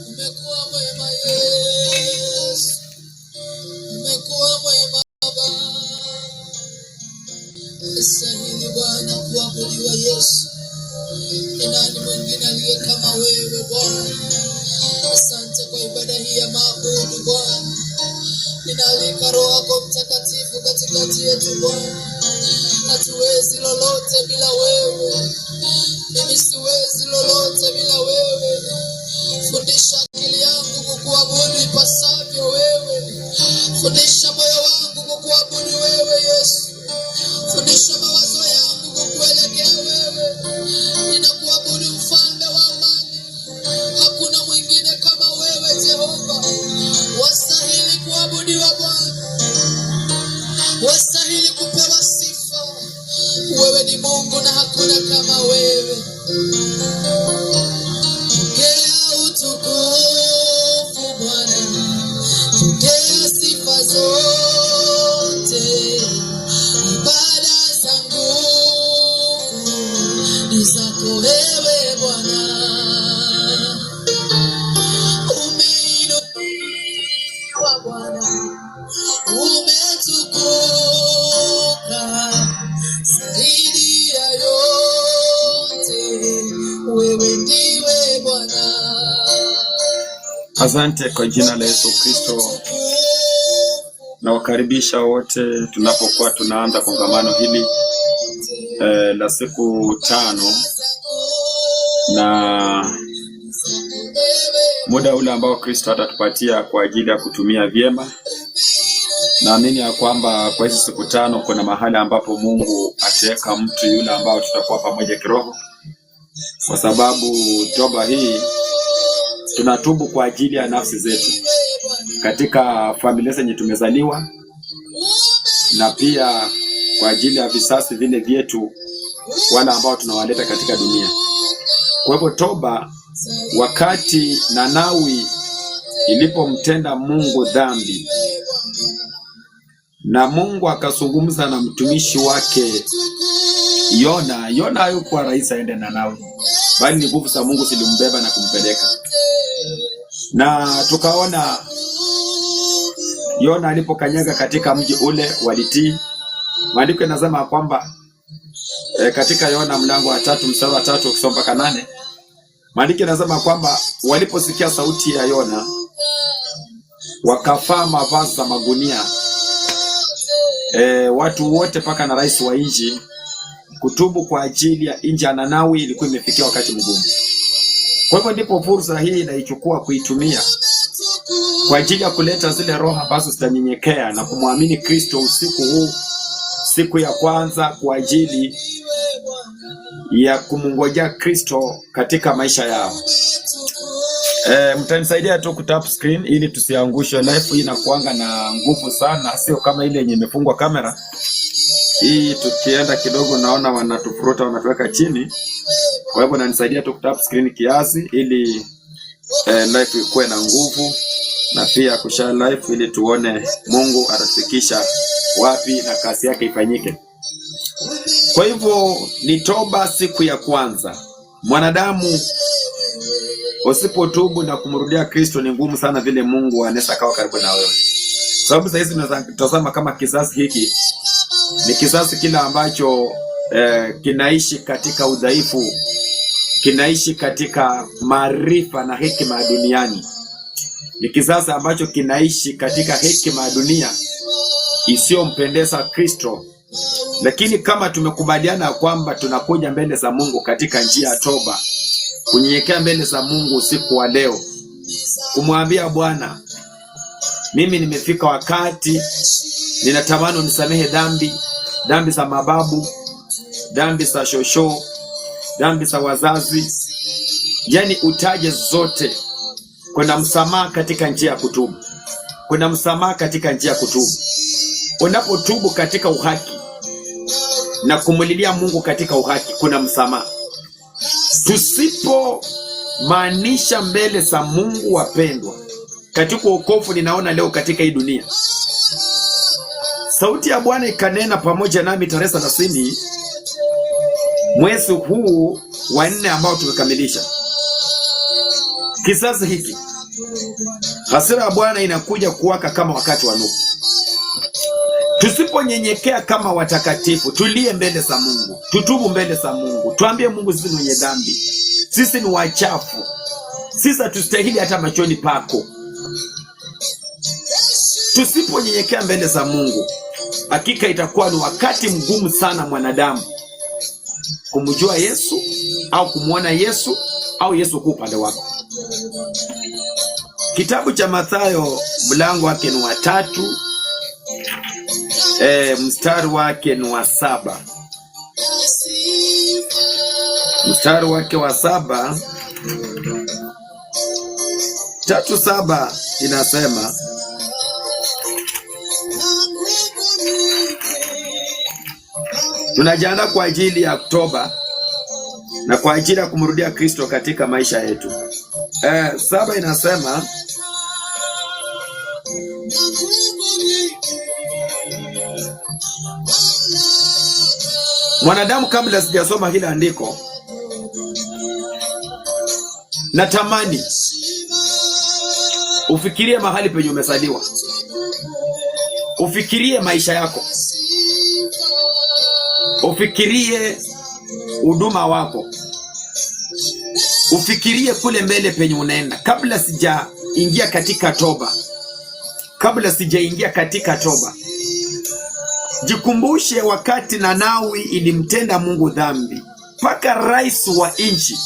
Umekuwa mwema Yesu, umekuwa mwema Baba. Stahili Bwana kuabudiwa Yesu. Ni nani mwingine aliye kama wewe Bwana? Asante kwa ibada hii ya maabudu Bwana. Ninaalika Roho yako Mtakatifu katikati yetu Bwana. Hatuwezi lolote bila wewe. Mimi siwezi lolote bila wewe. Fundisha akili yangu kukuabudu ipasavyo wewe. Fundisha moyo wangu kukuabudu wewe Yesu. Fundisha mawazo yangu kukuelekea wewe. Ninakuabudu mfalme wa amani. Hakuna mwingine kama wewe Jehova. Wastahili kuabudiwa Bwana. Wastahili kupewa sifa. Wewe ni Mungu na hakuna kama wewe. Pokea utukufu Bwana. Pokea sifa zote. Ibada zangu ni zako wewe Bwana. Umeinuliwa Bwana. Umetukuka zaidi ya yote. Wewe ndiwe Bwana. Asante kwa jina la Yesu Kristo. Na wakaribisha wote tunapokuwa tunaanza kongamano hili la siku 5 na muda ule ambao Kristo atatupatia kwa ajili ya kutumia vyema. Naamini ya kwamba kwa hizi siku 5 kuna mahali ambapo Mungu ataweka mtu yule ambao tutakuwa pamoja kiroho, kwa sababu toba hii tunatubu kwa ajili ya nafsi zetu katika familia zenye tumezaliwa, na pia kwa ajili ya visasi vile vyetu wala ambao tunawaleta katika dunia. Kwa hivyo toba, wakati Nanawi ilipomtenda Mungu dhambi na Mungu akazungumza na mtumishi wake Yona. Yona hayukuwa rais aende Nanawi, bali ni nguvu za Mungu zilimbeba na kumpeleka. Na tukaona Yona alipokanyaga katika mji ule walitii. Maandiko yanasema kwamba katika Yona mlango wa 3 mstari wa 3 ukisoma mpaka 8, maandiko yanasema kwamba waliposikia sauti ya Yona wakafaa mavazi za magunia, watu wote paka na rais wa nchi, kutubu kwa ajili ya nchi ya Nanawi ilikuwa imefikia wakati mgumu. Kwa hivyo ndipo fursa hii naichukua kuitumia kwa ajili ya kuleta zile roho ambazo zitanyenyekea na kumwamini Kristo usiku huu, siku ya kwanza kwa ajili ya kumngojea Kristo katika maisha yao. Mtanisaidia tu kutap screen ili tusiangushwe. Live hii inakuanga na nguvu sana, sio kama ile yenye imefungwa kamera. Hii tukienda kidogo naona wanatufuruta, wanatuweka chini. Kwa hivyo nanisaidia tu kutap screen kiasi ili live ikuwe na nguvu, na pia kushare live ili tuone Mungu atatufikisha wapi na kazi yake ifanyike. Kwa hivyo ni toba siku ya kwanza. Mwanadamu usipotubu na kumrudia Kristo ni ngumu sana vile Mungu anaweza kawa karibu na wewe. Sababu sasa hizi tunatazama kama kizazi hiki ni kizazi kile ambacho kinaishi katika udhaifu, kinaishi katika maarifa na hekima ya duniani. Ni kizazi ambacho kinaishi katika hekima ya dunia isiyompendeza Kristo. Lakini kama tumekubaliana kwamba tunakuja mbele za Mungu katika njia ya toba, kunyenyekea mbele za Mungu usiku wa leo, kumwambia Bwana, mimi nimefika wakati ninatamani unisamehe dhambi za mababu, dhambi za shosho, dhambi za wazazi, yani utaje zote. Kuna msamaha katika njia ya kutubu. Kuna msamaha katika njia ya kutubu. Unapotubu katika uhaki na kumulilia Mungu katika uhaki, kuna msamaha. Tusipo maanisha mbele za Mungu, wapendwa, katika wokovu, ninaona leo katika hii dunia sauti ya Bwana ikanena pamoja nami tarehe 30 mwezi huu wa 4 ambao tumekamilisha. Kizazi hiki hasira ya Bwana inakuja kuwaka kama wakati wa Nuhu. Tusiponyenyekea kama watakatifu, tulie mbele za Mungu, tutubu mbele za Mungu, tuambie Mungu sisi ni wenye dhambi, sisi ni wachafu, sisi hatustahili hata machoni pako. Tusiponyenyekea mbele za Mungu, hakika itakuwa ni wakati mgumu sana mwanadamu kumjua Yesu au kumwona Yesu au Yesu kwa upande wako. Kitabu cha Mathayo mlango wake ni wa 3, mstari wake ni wa 7. Mstari wake wa 7, 3:7 inasema, tunajiandaa kwa ajili ya Oktoba na kwa ajili ya kumrudia Kristo katika maisha yetu. 7 inasema, mwanadamu, kabla sijasoma hili andiko, natamani ufikirie mahali penye umezaliwa, ufikirie maisha yako, ufikirie huduma wako, ufikirie kule mbele penye unaenda. Kabla sijaingia katika toba, jikumbushe wakati Nanawi ilimtenda Mungu dhambi, mpaka rais wa nchi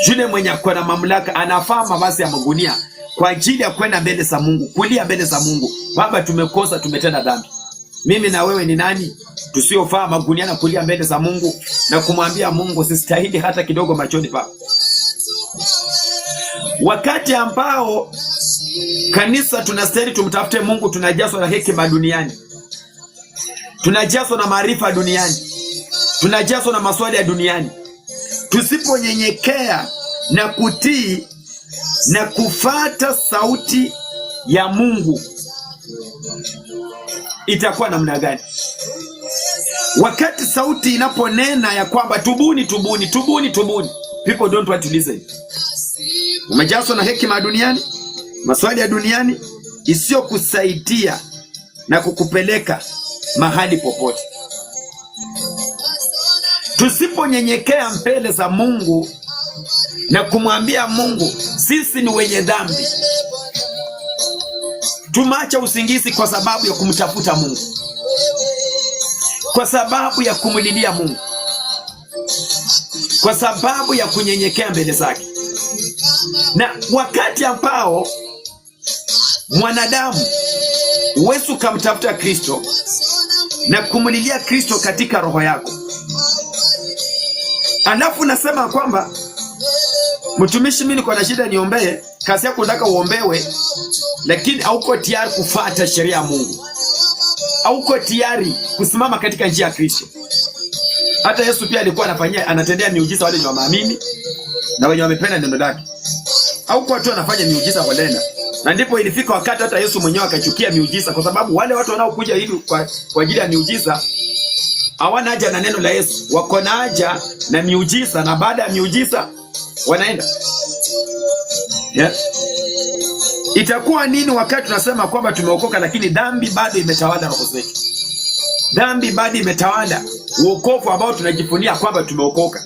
yule mwenye kwa na mamlaka anafaa mavazi ya magunia kwa ajili ya kwenda mbele za Mungu, kulia mbele za Mungu. Baba, tumekosa, tumetenda dhambi. Mimi na wewe ni nani tusiofaa magunia na kulia mbele za Mungu na kumwambia Mungu sistahili hata kidogo machoni pako? Wakati ambao kanisa tunastahili tumtafute Mungu, tunajazwa na hekima duniani, tunajazwa na maarifa duniani, tunajazwa na maswali ya duniani. Tusiponyenyekea na kutii na kufata sauti ya Mungu, itakuwa namna gani? Wakati sauti inaponena ya kwamba tubuni, tubuni, tubuni, tubuni, people don't want to listen. Umejazwa na hekima duniani, maswali ya duniani isiyo kusaidia na kukupeleka mahali popote. Tusiponyenyekea mbele za Mungu na kumwambia Mungu sisi ni wenye dhambi, tumacha usingizi kwa sababu ya kumtafuta Mungu, kwa sababu ya kumlilia Mungu, kwa sababu ya kunyenyekea mbele zake. Na wakati ambao mwanadamu uwezo ukamtafuta Kristo na kumlilia Kristo katika roho yako, alafu nasema kwamba mtumishi, mimi niko na shida, niombee. Kazi yako unataka uombewe, lakini hauko tayari kufuata sheria ya Mungu, hauko tayari kusimama katika njia ya Kristo. Hata Yesu pia alikuwa anatendea miujiza wale wenye waamini na wenye wamependa neno lake. Hauko tu anafanya miujiza holela. Na ndipo ilifika wakati hata Yesu mwenyewe akachukia miujiza, kwa sababu wale watu wanaokuja hivi kwa ajili ya miujiza hawana haja na neno la Yesu, wako na haja na miujiza, na baada ya miujiza wanaenda. Itakuwa nini wakati tunasema kwamba tumeokoka lakini dhambi bado imetawala roho zetu? Dhambi bado imetawala wokovu ambao tunajifunia kwamba tumeokoka.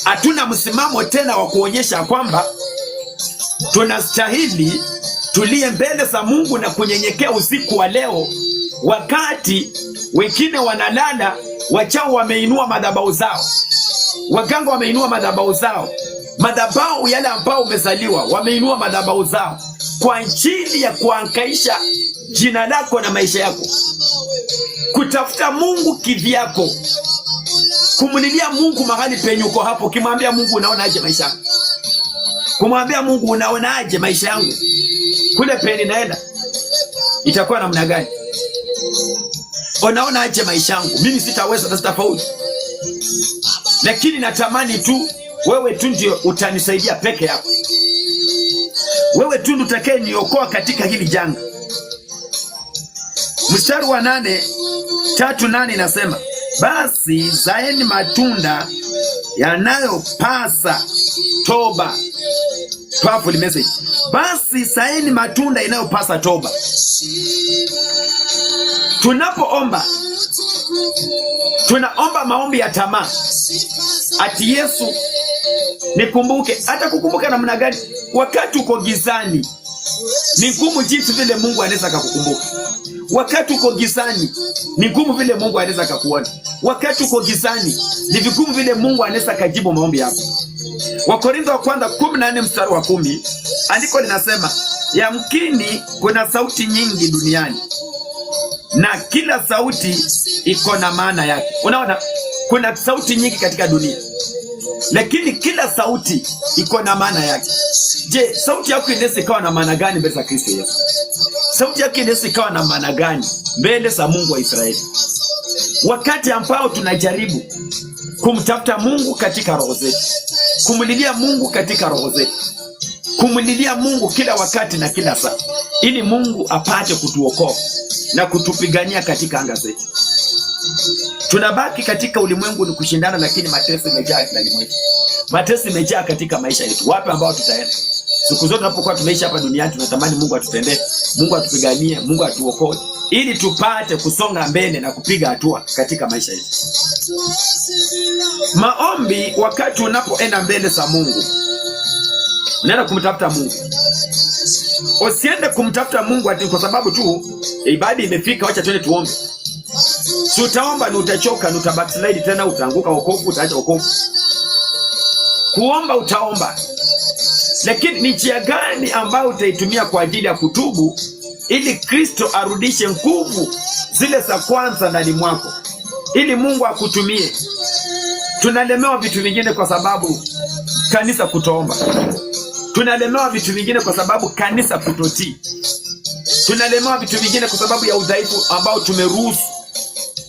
Hatuna msimamo tena wa kuonyesha kwamba tunastahili tulie mbele za Mungu na kunyenyekea usiku wa leo, wakati wengine wanalala, wachao wameinua madhabahu zao, waganga wameinua madhabahu zao, madhabahu yale ambao umezaliwa wameinua madhabahu zao kwa ajili ya kuhangaisha jina lako na maisha yako, kutafuta Mungu kivyako, kumlilia Mungu mahali penye uko hapo, kimwambia Mungu unaonaje maisha yangu, kumwambia Mungu unaonaje maisha yangu, kule peni naenda itakuwa namna gani? Unaonaje maisha yangu? Mimi sitaweza na sitafaulu, lakini natamani tu wewe tu ndio utanisaidia peke yako. Wewe tu utakaye niokoa katika hili janga. Mstari wa 3:8 inasema, basi zaeni matunda yanayopasa toba Powerful message. Basi zaeni matunda inayopasa toba. Tunapoomba, tunaomba maombi ya tamaa. Ati Yesu nikumbuke. Hata kukumbuka namna gani? Wakati uko gizani ni ngumu jinsi vile Mungu anaweza kukukumbuka. Wakati uko gizani ni ngumu vile Mungu anaweza kukuona. Wakati uko gizani ni vigumu vile Mungu anaweza kujibu maombi yako. Wakorintho wa kwanza 14 mstari wa 10, andiko linasema, yamkini kuna sauti nyingi duniani na kila sauti iko na maana yake. Unaona, kuna sauti nyingi katika dunia, lakini kila sauti iko na maana yake. Je, sauti yako inaweza ikawa na maana gani mbele za Kristo Yesu? Sauti yako inaweza ikawa na maana gani mbele za Mungu wa Israeli? Wakati ambao tunajaribu kumtafuta Mungu katika roho zetu, kumlilia Mungu katika roho zetu, kumlilia Mungu kila wakati na kila saa, ili Mungu apate kutuokoa na kutupigania katika anga zetu. Tunabaki katika ulimwengu ni kushindana, lakini mateso yamejaa ndani mwetu. Mateso yamejaa katika maisha yetu. Wapi ambao tutaenda? Siku zote tunapokuwa tumeishi hapa duniani tunatamani Mungu atutendee, Mungu atupiganie, Mungu atuokoe ili tupate kusonga mbele na kupiga hatua katika maisha yetu. Maombi, wakati unapoenda mbele za Mungu, unaenda kumtafuta Mungu. Usiende kumtafuta Mungu ati kwa sababu tu ibada imefika, wacha twende tuombe. Si utaomba ni utachoka, ni utabackslide tena, utaanguka wokovu, utaacha wokovu. Kuomba utaomba, lakini ni njia gani ambayo utaitumia kwa ajili ya kutubu ili Kristo arudishe nguvu zile za kwanza ndani mwako, ili Mungu akutumie? Tunalemewa vitu vingine kwa sababu kanisa kutoomba. Tunalemewa vitu vingine kwa sababu kanisa kutotii. Tunalemewa vitu vingine kwa sababu ya udhaifu ambao tumeruhusu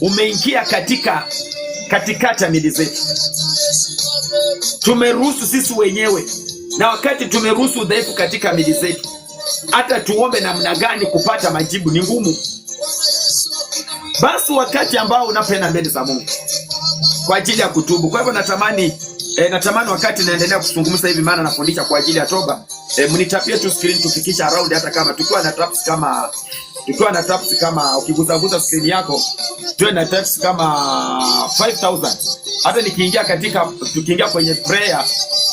umeingia katikati ya mili zetu. Tumeruhusu sisi wenyewe, na wakati tumeruhusu udhaifu katika mili zetu, hata tuombe namna gani kupata majibu ni ngumu. Basi wakati ambao unapoenda mbele za Mungu kwa ajili ya kutubu. Kwa hivyo natamani wakati naendelea kuzungumza hivi, maana nafundisha kwa ajili ya toba, mnitapie tu screen tufikisha around, hata kama tukiwa na taps kama ukiguza screen yako tuwe na taps kama 5000. Hata tukiingia kwenye prayer,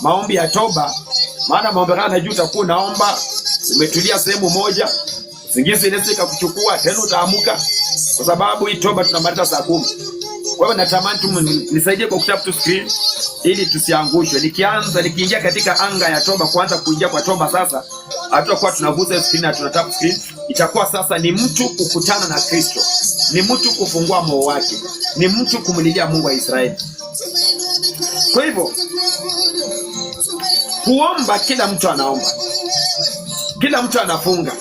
maombi ya toba, maana maombi haya najua utakuwa unaomba umetulia sehemu moja, usingizi inaweza kukuchukua tena, utaamuka kwa sababu hii toba tunamaliza saa 10. Kwa hivyo natamani tu nisaidie kwa kutap tu screen ili tusiangushwe. Nikiingia katika anga ya toba, kuanza kuingia kwa toba sasa, hatutakuwa tunagusa screen na tunatap screen. Itakuwa sasa ni mtu kukutana na Kristo, ni mtu kufungua moyo wake, ni mtu kumlilia Mungu wa Israeli. Kwa hivyo kuomba, kila mtu anaomba, kila mtu anafunga.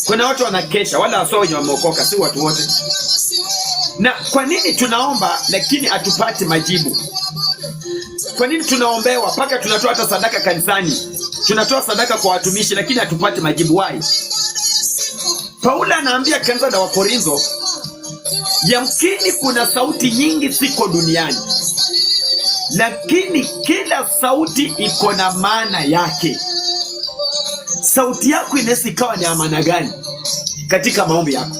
Kuna watu wanakesha, wala wasio wenye wameokoka, si watu wote. Na kwa nini tunaomba lakini hatupati majibu? Kwa nini tunaombewa mpaka tunatoa hata sadaka kanisani, tunatoa sadaka kwa watumishi, lakini hatupati majibu? Why? Paulo anaambia kanisa la Wakorintho, yamkini kuna sauti nyingi ziko duniani, lakini kila sauti iko na maana yake. Sauti yako inaweza ikawa ni maana gani katika maombi yako?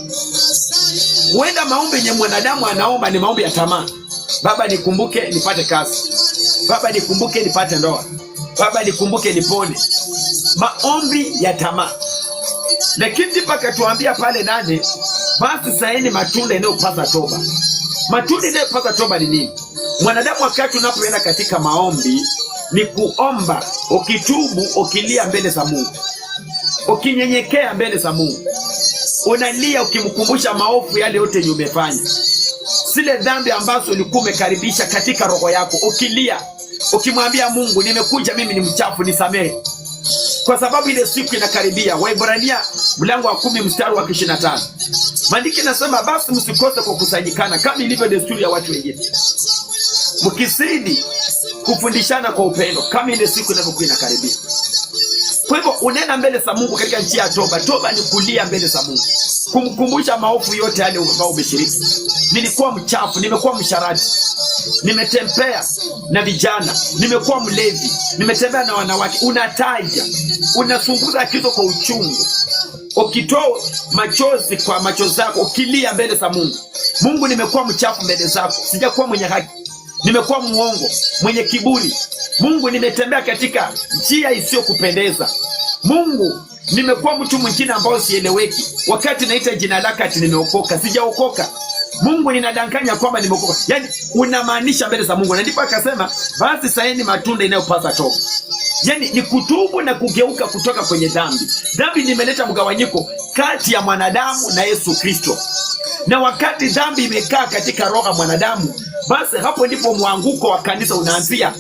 Huenda maombi yenye mwanadamu anaomba ni maombi ya tamaa. Baba nikumbuke nipate kazi, Baba nikumbuke nipate ndoa, Baba nikumbuke nipone. Maombi ya tamaa. Lakini ndipo akatuambia pale 8, basi zaeni matunda yanayopasa toba. Matunda yanayopasa toba ni nini? Mwanadamu wakati unapoenda katika maombi ni kuomba, ukitubu, ukilia mbele za Mungu, ukinyenyekea mbele za Mungu. Unalia ukimkumbusha maovu yale yote umefanya, zile dhambi ambazo ulikuwa umekaribisha katika roho yako. Ukilia, ukimwambia Mungu, nimekuja mimi ni mchafu, nisamehe, kwa sababu ile siku inakaribia. Waebrania mlango wa 10 mstari wa 25. Maandiko yanasema, basi msikose kukusanyikana kama ilivyo desturi ya watu wengine, mkizidi kufundishana kwa upendo kama ile siku inavyokuwa inakaribia. Kwa hivyo unaenda mbele za Mungu katika njia ya toba. Toba ni kulia mbele za Mungu. kumkumbusha maovu yote yale ambayo umeshiriki. Nilikuwa mchafu, nimekuwa msharati, nimetembea na vijana, nimekuwa mlevi, nimetembea na wanawake. Unataja, unasunguza kitu kwa uchungu, ukitoa machozi kwa macho zako, ukilia mbele za Mungu. Mungu, nimekuwa mchafu mbele zako, sijakuwa mwenye haki, nimekuwa muongo, mwenye kiburi. Mungu, nimetembea katika njia isiyokupendeza. Mungu, nimekuwa mtu mwingine ambao sieleweki. Wakati naita jina lako ati nimeokoka, sijaokoka. Mungu, ninadanganya kwamba nimeokoka. Yani unamaanisha mbele za Mungu. Na ndipo akasema basi saeni matunda inayopasa toba. Yani ni kutubu na kugeuka kutoka kwenye dhambi. Dhambi nimeleta mgawanyiko kati ya mwanadamu na Yesu Kristo. Na wakati dhambi imekaa katika roho ya mwanadamu, basi hapo ndipo mwanguko wa kanisa unaanzia.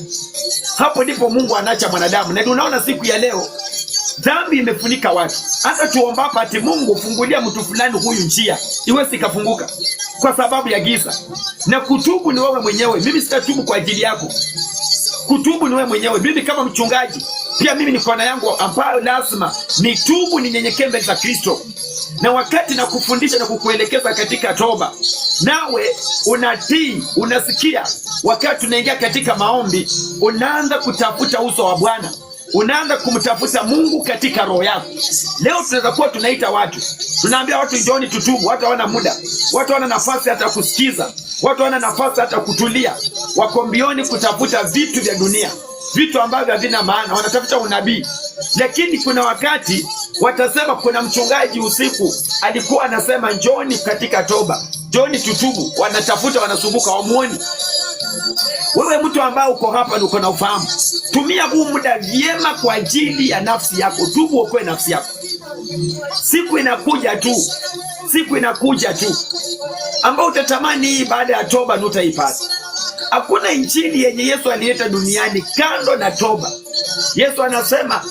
Hapo ndipo Mungu anaacha mwanadamu. Na unaona siku ya leo dhambi imefunika watu. Hata tuomba ati Mungu fungulia mtu fulani huyu njia, iwezi kafunguka kwa sababu ya giza. Na kutubu ni wewe mwenyewe. Mimi sitatubu kwa ajili yako. Kutubu ni wewe mwenyewe. Mimi kama mchungaji pia mimi ni kona yangu ambayo lazima nitubu, ninyenyekee mbele za Kristo. Na wakati na kufundisha na kukuelekeza katika toba, nawe unatii, unasikia. Wakati tunaingia katika maombi, unaanza kutafuta uso wa Bwana, unaanza kumtafuta Mungu katika roho yako. Leo tunaweza kuwa tunaita watu, tunaambia watu njooni tutubu. Watu hawana muda, watu hawana nafasi hata kusikiza, watu hawana nafasi hata kutulia. Wako mbioni kutafuta vitu vya dunia, vitu ambavyo havina maana, wanatafuta unabii. Lakini kuna wakati watasema, kuna mchungaji usiku alikuwa anasema njooni katika toba, njooni tutubu. Wanatafuta, wanasumbuka, wamuoni. Wewe mtu ambaye uko hapa na uko na ufahamu, tumia huu muda vyema kwa ajili ya nafsi yako. Tubu, okoe nafsi yako. Siku inakuja tu, siku inakuja tu ambao utatamani hii baada ya toba ndio utaipata. Hakuna injili yenye Yesu alileta duniani kando na toba. Yesu anasema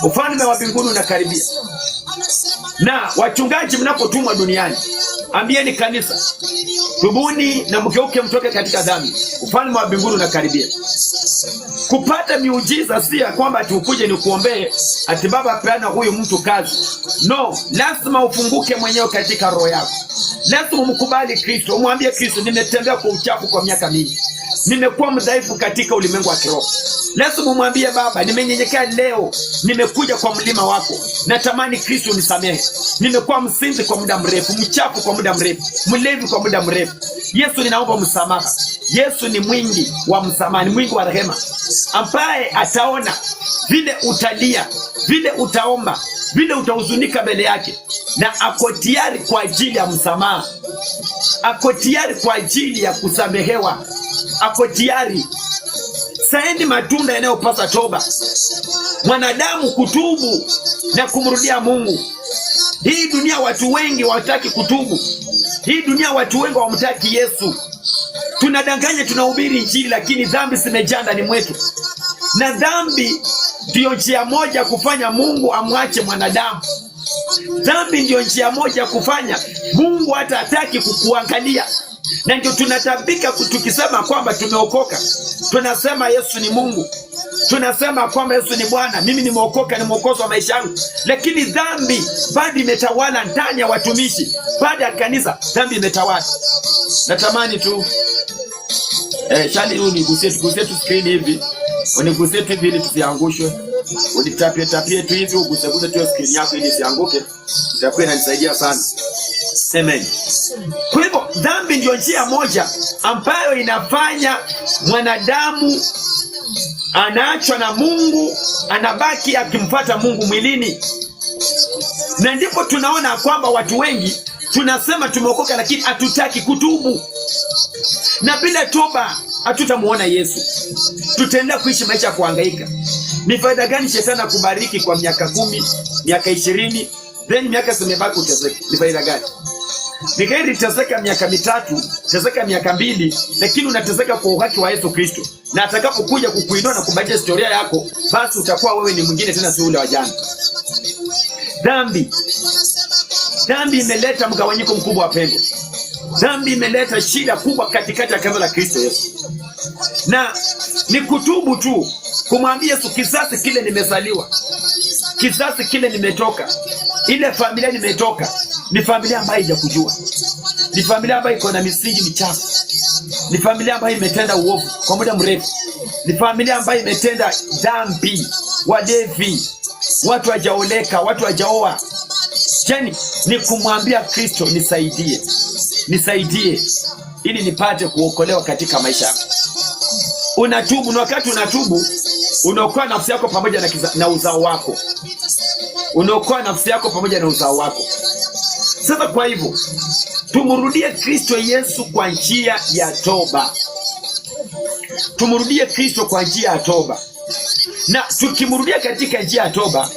ufalme wa mbinguni unakaribia. Na wachungaji mnapotumwa duniani, ambieni kanisa, tubuni na mgeuke mtoke katika dhambi, ufalme wa mbinguni unakaribia. Kupata miujiza si ya kwamba tukuje ni kuombee ati Baba peana huyu mtu kazi. No, lazima ufunguke mwenyewe katika roho yako. Lazima umkubali Kristo, umwambie Kristo, nimetembea kwa uchafu kwa miaka mingi, nimekuwa mdhaifu katika ulimwengu wa kiroho. Lazima umwambie Baba, nimenyenyekea leo, nimekuja kwa mlima wako, natamani Kristo unisamehe. Nimekuwa msinzi kwa muda mrefu, mchafu kwa muda mrefu, mlevi kwa muda mrefu. Yesu, ninaomba msamaha. Yesu ni mwingi wa msamaha, ni mwingi wa rehema, ambaye ataona vile utalia, vile utaomba, vile utahuzunika mbele yake, na ako tayari kwa ajili ya msamaha, ako tayari kwa ajili ya kusamehewa, ako tayari. Saeni matunda yanayopasa toba, mwanadamu kutubu na kumrudia Mungu. Hii dunia watu wengi hawataki kutubu. Hii dunia watu wengi hawamtaki Yesu. Tunadanganya, tunahubiri injili, lakini dhambi zimejaa ndani mwetu. Na dhambi ndiyo njia moja kufanya Mungu amwache mwanadamu. Dhambi ndiyo njia moja kufanya Mungu hata hataki kukuangalia. Na ndio tunatabika tukisema kwamba tumeokoka. Tunasema Yesu ni Mungu, tunasema kwamba Yesu ni Bwana, mimi nimeokoka, ni mwokozi wa maisha yangu. Lakini dhambi bado imetawala ndani ya watumishi, baada ya kanisa dhambi imetawala. Natamani tu shali unigusie tu screen hivi, unigusie tu hivi ili tusiangushwe, unitapie tu hivi, uguse tu screen yako ili isianguke. Itakuwa inanisaidia sana. Amen. Kwa hivyo dhambi ndio njia moja ambayo inafanya mwanadamu anaachwa na Mungu, anabaki akimfuata Mungu mwilini. Na ndipo tunaona kwamba watu wengi tunasema tumeokoka, lakini hatutaki kutubu. Na bila toba hatutamuona Yesu. Tutaenda kuishi maisha ya kuhangaika. Ni faida gani shetani akubariki kwa miaka 10, miaka 20, then miaka zimebaki uteseke? Ni faida gani? Nikairi teseka miaka 3, teseka miaka 2, lakini unateseka kwa uhaki wa Yesu Kristo. Na atakapokuja kukuinua na kubadilisha historia yako, basi utakuwa wewe ni mwingine tena, si ule wa jana. Dhambi imeleta mgawanyiko mkubwa wa pendo. Dhambi imeleta shida kubwa katikati ya kanisa la Kristo Yesu. Na ni kutubu tu, kumwambia Yesu, kisasi kile nimezaliwa. kizazi kile nimetoka, ile familia nimetoka, ni familia ambayo haijakujua, ni familia ambayo iko na misingi michafu, ni familia ambayo imetenda uovu kwa muda mrefu, ni familia ambayo imetenda dhambi, walevi, watu hajaoleka, watu hajaoa. Jeni ni kumwambia Kristo, nisaidie ili nipate kuokolewa katika maisha. Unatubu, na wakati unatubu unaokoa nafsi yako pamoja na uzao wako. Unaokoa nafsi yako pamoja na uzao wako. Sasa kwa hivyo tumrudie Kristo Yesu kwa njia ya toba. Tumrudie Kristo kwa njia ya toba. Na tukimrudia katika njia ya toba,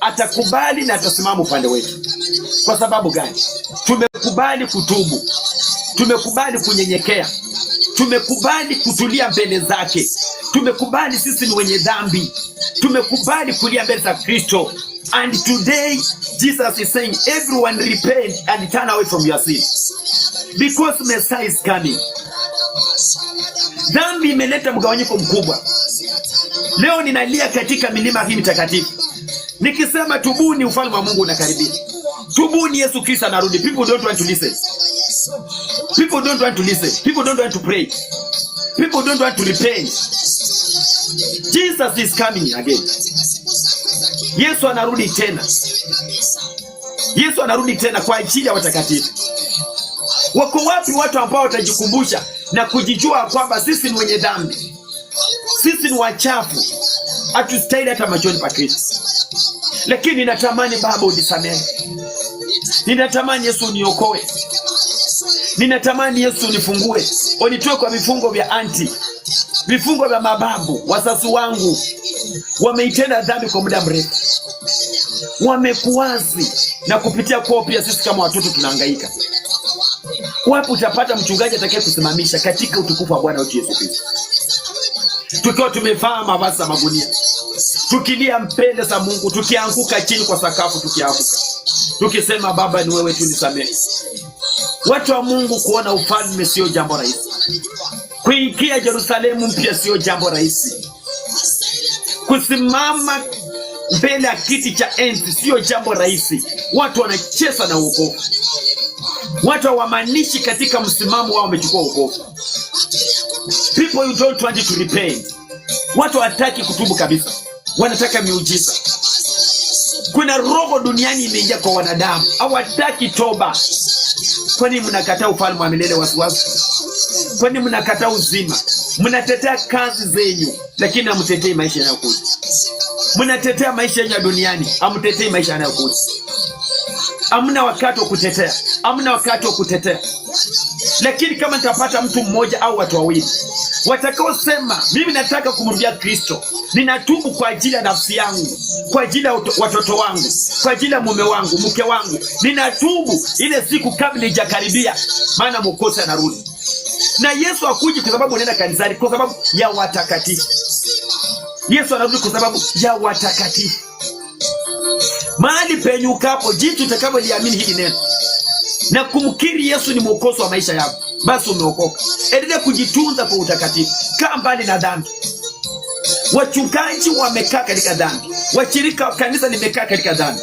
atakubali na atasimama upande wetu. Kwa sababu gani? Tumekubali kutubu. Tumekubali kunyenyekea. Tumekubali kutulia mbele zake. Tumekubali sisi ni wenye dhambi. Tumekubali kulia mbele za Kristo. And today Jesus is saying, everyone repent and turn away from your sin, because Messiah is coming. Dhambi imeleta mgawanyiko mkubwa. Leo ninalia katika milima hii mitakatifu nikisema tubuni, ufalme wa Mungu unakaribia. Tubuni, Yesu Kristo anarudi. People don't want to listen. People don't want to listen. People don't want to pray. People don't want to repent. Jesus is coming again. Yesu anarudi tena. Yesu anarudi tena kwa ajili ya watakatifu. Wako wapi watu ambao watajikumbusha na kujijua kwamba sisi ni wenye dhambi, sisi ni wachafu, hatustahili hata machoni pa Kristo? Lakini ninatamani Baba unisamehe. Ninatamani Yesu uniokoe. Ninatamani Yesu unifungue, unitoe kwa vifungo vya anti, vifungo vya mababu. Wazazi wangu wameitenda dhambi kwa muda mrefu, wamekuwazi, na kupitia kwao pia sisi kama watoto tunahangaika. Wapi utapata mchungaji atakaye kusimamisha katika utukufu wa Bwana wetu Yesu Kristo? Tukiwa tumevaa mavazi ya magunia, tukilia mbele za Mungu, tukianguka chini kwa sakafu, tukianguka tukisema Baba ni wewe tu, nisamehe. Watu wa Mungu, kuona ufalme sio jambo rahisi. Kuingia Yerusalemu mpya sio jambo rahisi. Kusimama mbele ya kiti cha enzi sio jambo rahisi. Watu wanacheza na wokovu. Watu hawamanishi katika msimamo wao wamechukua wokovu. People who don't want to repent. Watu hawataki kutubu kabisa. Wanataka miujiza. Kuna roho duniani imeingia kwa wanadamu, hawataki toba. Kwani mnakataa ufalme wa milele wasiwasi? Kwani mnakataa uzima? Mnatetea kazi zenyu, lakini hamtetei maisha yanayokuja. Mnatetea maisha ya duniani, hamtetei maisha yanayokuja. Hamna wakati wa kutetea, hamna wakati wa kutetea. Lakini kama nitapata mtu mmoja au watu wawili watakao sema mimi nataka kumrudia Kristo, ninatubu kwa ajili ya nafsi yangu, kwa ajili ya watoto wangu, kwa ajili ya mume wangu, mke wangu, ninatubu ile siku kabla haijakaribia, maana Mwokozi anarudi. Na Yesu hakuji kwa sababu unaenda kanisani, kwa sababu ya watakatifu. Yesu anarudi kwa sababu ya watakatifu. Mahali penyukapo, jinsi utakavyoliamini hili neno na kumkiri Yesu ni Mwokozi wa maisha yako, basi umeokoka. Endelea kujitunza kwa utakatifu. Kaa mbali na dhambi. Wachungaji wamekaa katika dhambi, washirika wa kanisa limekaa katika dhambi.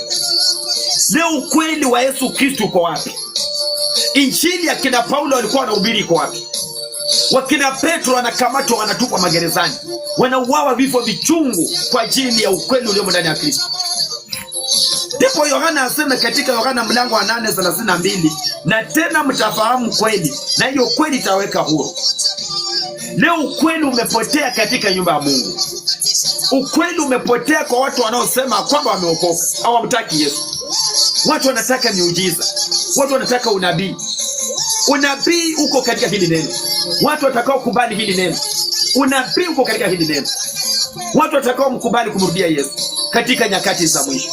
Leo ukweli wa Yesu Kristo uko wapi? Injili ya kina Paulo walikuwa wanahubiri iko wapi? Wakina Petro wanakamatwa, wanatupwa magerezani, wanauawa vifo vichungu kwa ajili ya ukweli ulio ndani ya Kristo. Ndipo Yohana asema katika Yohana mlango wa 8:32, na tena mtafahamu kweli, na hiyo kweli itaweka huru. Leo ukweli umepotea katika nyumba ya Mungu. Ukweli umepotea kwa watu wanaosema kwamba wameokoka, hawamtaki Yesu. Watu wanataka miujiza, watu wanataka unabii. Unabii uko katika hili neno. Watu watakao kubali hili neno. Unabii uko katika hili neno. Watu watakao mkubali kumrudia Yesu katika nyakati za mwisho.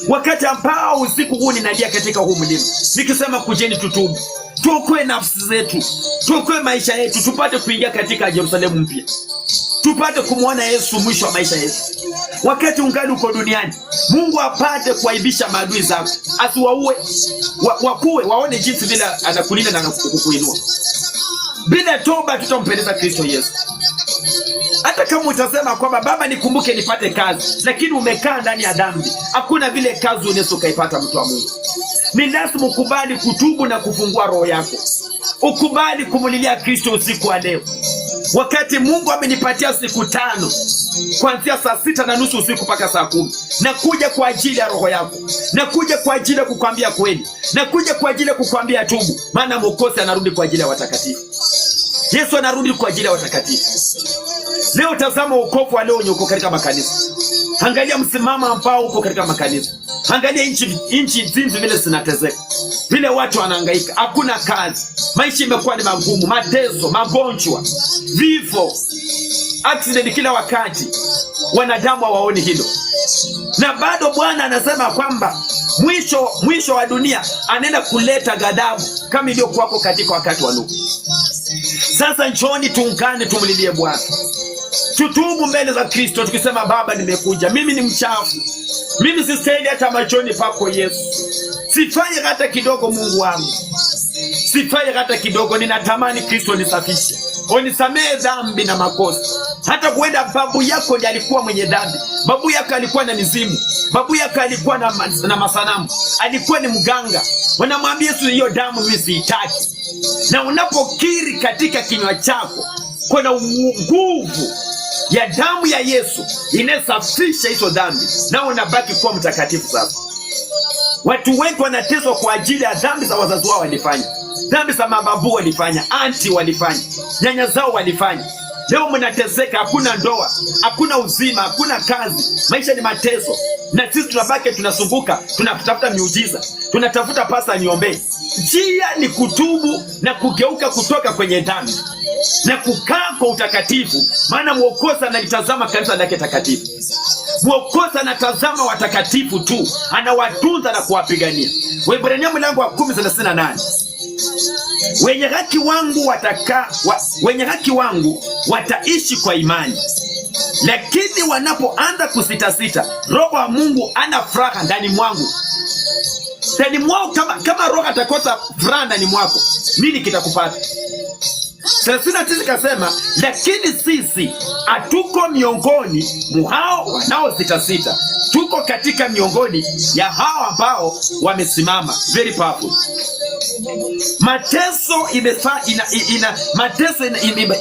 Wakati ambao usiku huu ninalia katika huu mlima nikisema kujeni tutubu, tuokoe nafsi zetu, tuokoe maisha yetu, tupate kuingia katika Yerusalemu mpya, tupate kumwona Yesu mwisho wa maisha yetu. Wakati ungali uko duniani, Mungu apate kuaibisha maadui zako, asiwaue, wakuwe, waone jinsi vile anakulinda na kukuinua. Bila toba tutampendeza Kristo Yesu. Hata kama utasema kwamba Baba nikumbuke nipate kazi, lakini umekaa ndani ya dhambi, hakuna vile kazi unaweza ukaipata, mtu wa Mungu. Ni lazima ukubali kutubu na kufungua roho yako. Ukubali kumulilia Kristo usiku wa leo. Wakati Mungu amenipatia siku 5 kuanzia saa 6:30 usiku mpaka saa 10, na kuja kwa ajili ya roho yako, na kuja kwa ajili ya kukwambia kweli, na kuja kwa ajili ya kukwambia tubu, maana Mwokozi anarudi kwa ajili ya watakatifu. Yesu anarudi kwa ajili ya watakatifu. Leo tazama wokovu wa leo uko katika makanisa. Angalia msimamo ambao uko katika makanisa. Angalia nchi zinzi vile zinatezeka, vile watu wanahangaika, hakuna kazi, maisha imekuwa ni magumu, mateso, magonjwa, vifo, accident kila wakati. Wanadamu hawaoni hilo, na bado Bwana anasema kwamba mwisho wa dunia anaenda kuleta ghadhabu kama iliyokuwako katika wakati wa Nuhu. Sasa njooni tuungane, tumlilie Bwana, tutubu mbele za Kristo tukisema, Baba nimekuja, mimi ni mchafu, mimi sistahili hata machoni pako Yesu, sifanye hata kidogo, Mungu wangu, sifanye hata kidogo. Ninatamani Kristo nisafishe, unisamehe dhambi na makosa. Hata kuenda babu yako ndiye alikuwa mwenye dhambi, babu yako alikuwa na mizimu, babu yako alikuwa na masanamu, alikuwa ni mganga. Wanamwambia Yesu, hiyo damu mimi siitaki. Na unapokiri katika kinywa chako, kuna nguvu ya damu ya Yesu inasafisha hizo dhambi, na unabaki kuwa mtakatifu. Sasa watu wengi wanateswa kwa ajili ya dhambi za wazazi wao walifanya, dhambi za mababu walifanya, anti walifanya, nyanya zao walifanya. Leo mnateseka, hakuna ndoa, hakuna uzima, hakuna kazi, maisha ni mateso, na sisi tunabaki tunasumbuka, tunatafuta miujiza, tunatafuta pasa niombe. Njia ni kutubu na kugeuka kutoka kwenye dhambi na kukaa kwa utakatifu, maana Mwokozi analitazama kanisa lake takatifu. Mwokozi anatazama watakatifu tu, anawatunza na kuwapigania. Waebrania mlango wa 10:38, wenye haki wangu wataishi kwa imani. Lakini wanapoanza kusitasita, Roho wa Mungu ana furaha ndani mwangu. Ndani mwao, kama Roho atakosa furaha ndani mwako, nini kitakupata? 39 kasema, lakini sisi hatuko miongoni mwa wanaositasita, tuko katika miongoni ya hao ambao wamesimama. Very powerful. Mateso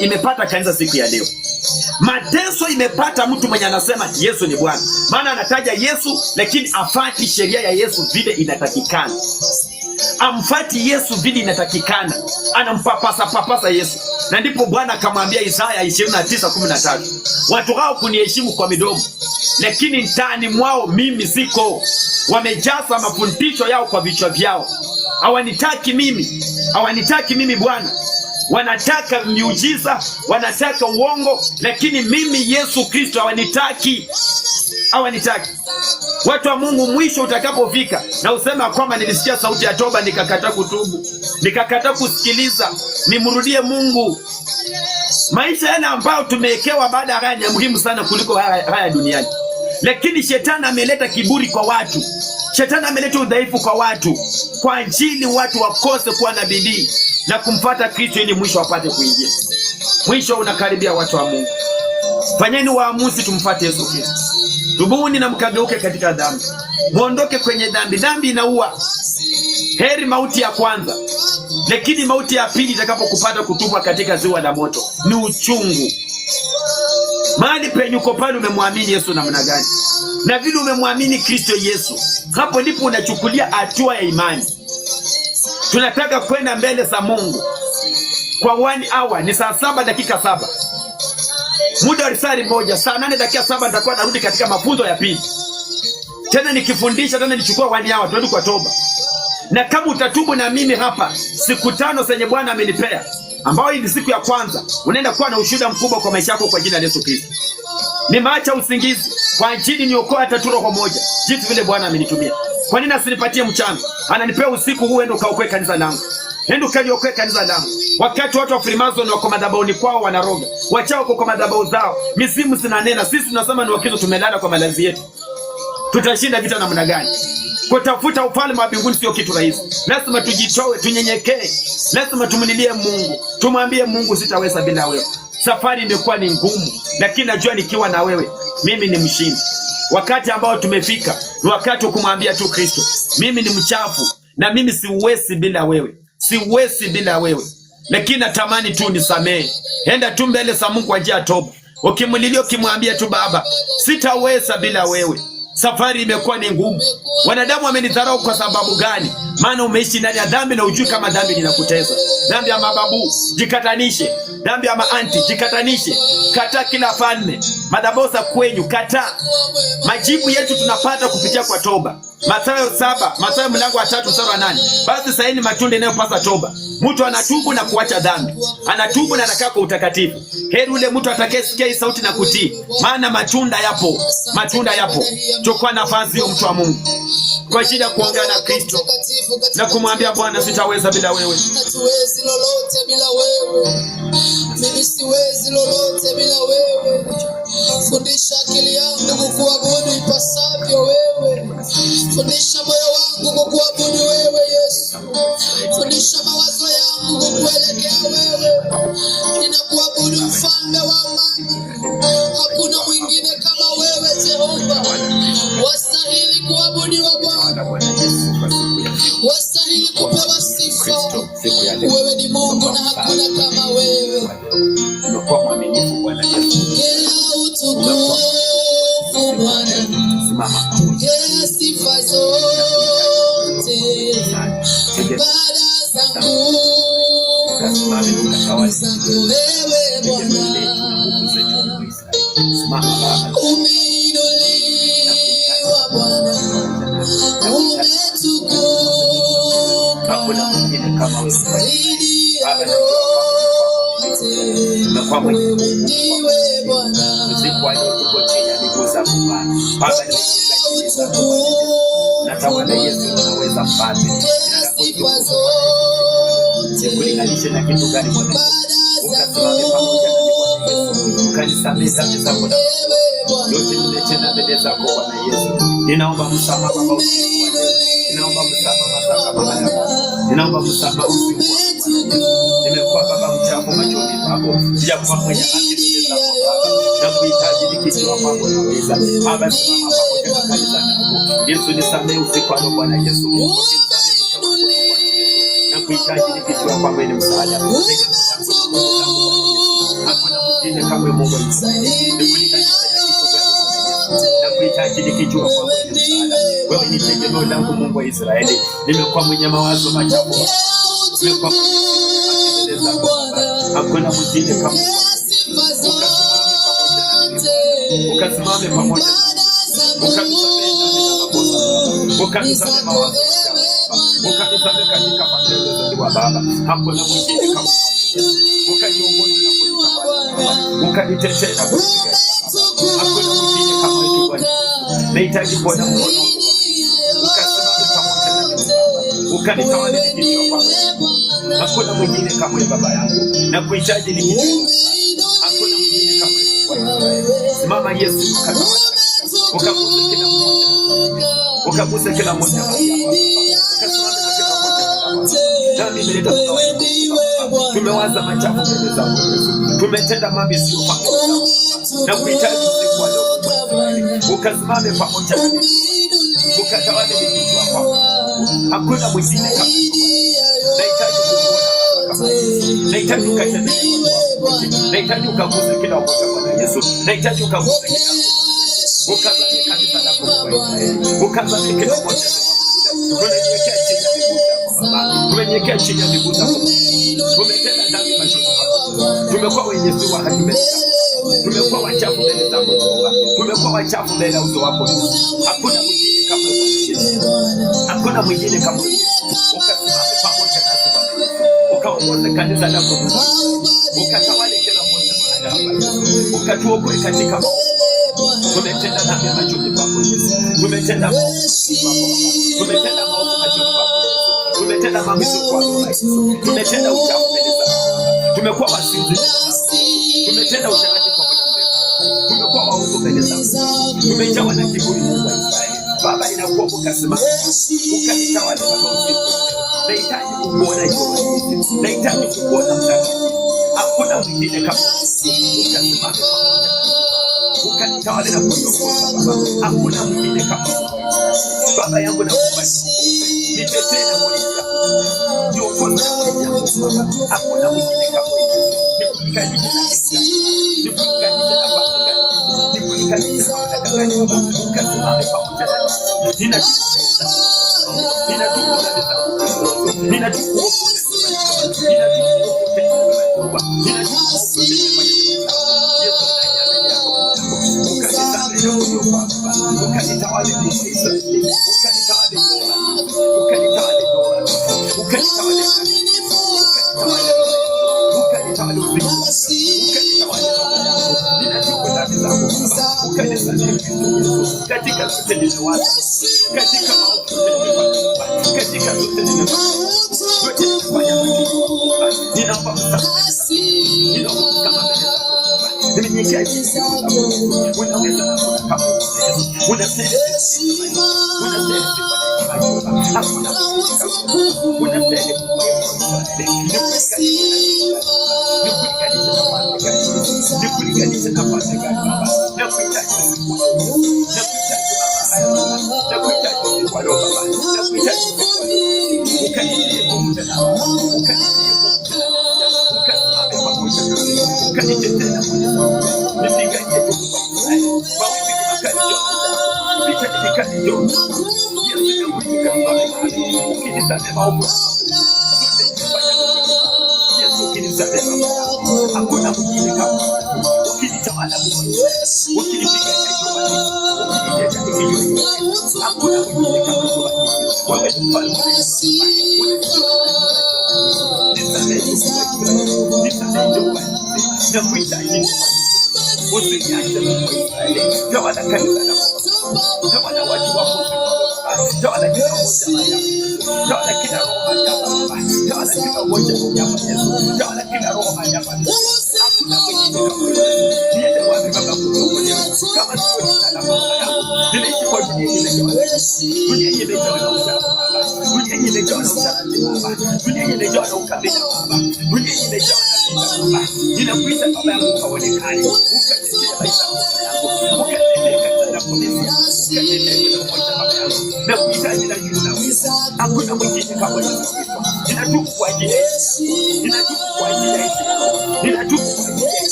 imepata kanisa siku ya leo. Mateso imepata mtu mwenye anasema Yesu ni Bwana, maana anataja Yesu lakini afati sheria ya Yesu vile inatakikana, amfati Yesu vile inatakikana, anampapasa Yesu. Na ndipo Bwana akamwambia Isaya 29:13, watu hao kuniheshimu kwa midomo, lakini ndani mwao mimi siko. Wamejaza mafundisho yao kwa vichwa vyao, hawanitaki mimi Bwana. Wanataka miujiza, wanataka uongo, lakini mimi Yesu Kristo hawanitaki. Watu wa Mungu, mwisho utakapofika na usema kwamba nilisikia sauti ya toba nikakataa kutubu, nikakataa kusikiliza, nimrudie Mungu. Maisha yale ambayo tumewekewa baada ya haya ni muhimu sana kuliko haya duniani. Lakini shetani ameleta kiburi kwa watu, shetani ameleta udhaifu kwa watu, kwa ajili watu wakose kuwa na bidii na kumfuata Kristo ili mwisho wapate kuingia. Mwisho unakaribia, watu wa Mungu. Fanyeni waamuzi, tumfuate Yesu Kristo. Tubuni na mkageuke katika dhambi. Muondoke kwenye dhambi. Dhambi inaua. Heri mauti ya kwanza, lakini mauti ya pili itakapokupata kutupwa katika ziwa la moto ni uchungu. Mahali penye uko pale umemwamini Yesu namna gani? Na vile umemwamini Kristo Yesu, hapo ndipo unachukulia hatua ya imani. Tunataka kwenda mbele za Mungu kwa 1 hour, ni saa 7 dakika 7. Muda wa risali moja, saa 8 dakika 7 nitakuwa narudi katika mafunzo ya pili. Tena nikifundisha, tena nichukua 1 hour turudi kwa toba. Na kama utatubu na mimi hapa siku 5 zenye Bwana amenipea, ambao hii ni siku ya kwanza, unaenda kuwa na ushuhuda mkubwa kwa maisha yako kwa jina la Yesu Kristo. Nimeacha usingizi kwa ajili niokoe hata tu roho moja, jinsi vile Bwana amenitumia. Kwa nini asinipatie mchana? Ananipea usiku huu, enda ukaokoe kanisa langu. Enda ukaliokoe kanisa langu. Wakati watu wa Freemason wako madhabahuni kwao wanaroga, wachao kwa madhabahu zao, mizimu zinanena, sisi tunasema ni Wakristo tumelala kwa malazi yetu. Tutashinda vita namna gani? Kutafuta ufalme wa mbinguni sio kitu rahisi. Lazima tujitoe, tunyenyekee. Lazima tumlilie Mungu. Tumwambie Mungu, sitaweza bila wewe. Safari imekuwa ni ngumu, lakini najua nikiwa na wewe mimi ni mshindi. Wakati ambao tumefika ni wakati wa kumwambia tu Kristo, mimi ni mchafu na mimi siwezi bila wewe, siwezi bila wewe, lakini natamani tu nisamehe. Enda tu mbele za Mungu kwa njia ya toba, ukimlilia, ukimwambia tu Baba, sitaweza bila wewe. Safari imekuwa ni ngumu. Wanadamu wamenidharau kwa sababu gani? Maana umeishi ndani ya dhambi na ujui kama dhambi linakutesa. Dhambi ya mababu, jikatanishe. Dhambi ya maanti, jikatanishe. Kataa kila falme, madhabahu za kwenyu, kataa. Majibu yetu tunapata kupitia kwa toba. Mathayo 7, Mathayo mlango wa 3 mstari wa 8. Basi saini matunda yanayopasa toba. Mtu anatubu na kuacha dhambi, anatubu na anakaa kwa utakatifu. Heri ule mtu atakayesikia hii sauti na kutii, maana matunda yapo, matunda yapo. Chukua nafasi hiyo, mtu wa Mungu, kwa ajili ya kuongea na Kristo na kumwambia Bwana, sitaweza bila wewe. Hatuwezi lolote bila wewe. Mimi siwezi lolote bila wewe. Fundisha akili yangu kukuabudu ipasavyo wewe. Fundisha moyo wangu kukuabudu wewe Yesu. Fundisha mawazo yangu kukuelekea wewe. Ninakuabudu mfalme wa amani. Hakuna mwingine kama wewe Jehova. Wastahili kuabudiwa Bwana. Wastahili kupewa sifa. Wewe ni Mungu na hakuna kama wewe. Umekuwa mwaminifu Bwana Yesu. Utukufu Bwana. Pokea sifa zote. Ibada zangu zako wewe Bwana. Umeinuliwa Bwana. Umetukuka zaidi ya yote. Wewe ndiwe Bwana. Natawala Yesu, unaweza mfalme. Sifa zote. Kulinganisha na kitu gani Bwana? Ukasimame pamoja na ukanisamehe dhambi zangu na yote nimetenda mbele zako Bwana Yesu. Ninaomba msamaha Baba usiku wa leo. Ninaomba msamaha Baba. Ninaomba msamaha usiku wa leo. Nimekuwa Baba mchafu machoni pako. Sijakuwa mwenye haki mbele zako Baba. Na kuhitaji nikijua mambo naweza. Baba, simama pamoja na kanisa lako. Yesu, nisamehe usiku wa leo Bwana Yesu. Na kuhitaji nikijua kwamba ni msaada. Hakuna mwingine kama Mungu wa Israeli. Na kuhitaji nikijua kwamba ni msaada. Wewe ni tegemeo langu Mungu wa Israeli. Nimekuwa mwenye mawazo machafu. Nimekuwa mwenye mbele zako. Hakuna mwingine kama wewe. Ukasimame pamoja nami. Ukanisamehe makosa. Ukanisamehe mawazo. Ukanisamehe katika matendo yangu Baba. Hakuna mwingine kama wewe. Ukaniongoza na kunitawala. Ukanitetea na kunipigania. Hakuna mwingine kama wewe Bwana. Nahitaji kuona mkono wako. Ukasimame pamoja nami. Ukanitawala nikijua kwamba hakuna mwingine kama wewe Baba yangu. Na kuhitaji nikijua hakuna mwingine kama wewe. Simama Yesu, ukatawala. Ukaguse kila mmoja. Ukaguse kila mmoja. Tumewaza machafu mbele zako. Tumetenda mambo yasiyofaa. Na kuhitaji usiku wa leo. Ukasimame pamoja nami. Ukatawale nikijua kwamba hakuna mwingine kama wewe. Nahitaji kukuona kama wewe. Nahitaji ukatembee. Nahitaji ukaguse kila mmoja Bwana Yesu. Nahitaji ukaguse kila mmoja. Ukazame kanisa lako Bwana. Ukazame kila mmoja. Tunanyekea chini ya miguu yako Baba. Tunanyekea chini ya miguu yako. Tumetenda dhambi machoni pako. Tumekuwa wenye si wa haki mbele zako. Tumekuwa wachafu mbele zako Baba. Tumekuwa wachafu mbele ya uso wako. Hakuna mwingine kama wewe. Hakuna mwingine kama wewe. Ukasimame pamoja nasi Bwana. Ukaongoze kanisa lako Bwana. Ukatawale kila mmoja Bwana. Ukatuokoe katika maovu. Tumetenda dhambi machoni pako Yesu. Tumetenda maovu machoni pako. Tumetenda mambo yasiyokuwa. Tumetenda uchafu mbele zako. Tumekuwa wasinzi. Tumetenda ushirati kwa muda mrefu. Tumekuwa waovu mbele zako. Tumejawa na kiburi Mungu wa Israeli. Baba, ninakuomba ukasimame. Ukanitawale Baba usiku. Nahitaji kukuona Yesu. Nahitaji kukuona mtakatifu. Hakuna mwingine kama ukasimame ukanitawale na kuongoza Baba. Hakuna mwingine kama Baba yangu na kubariki. Nitetee na kulinda. Niongoze na kulinda. Hakuna mwingine kama wewe. Nikulinganishe na nikulinganishe na Baba. Nikulinganishe na Baba. Ukasimame pamoja nami. Ninakuomba. Katika kutendeza watu, katika katika kutendeza watu, ninaomba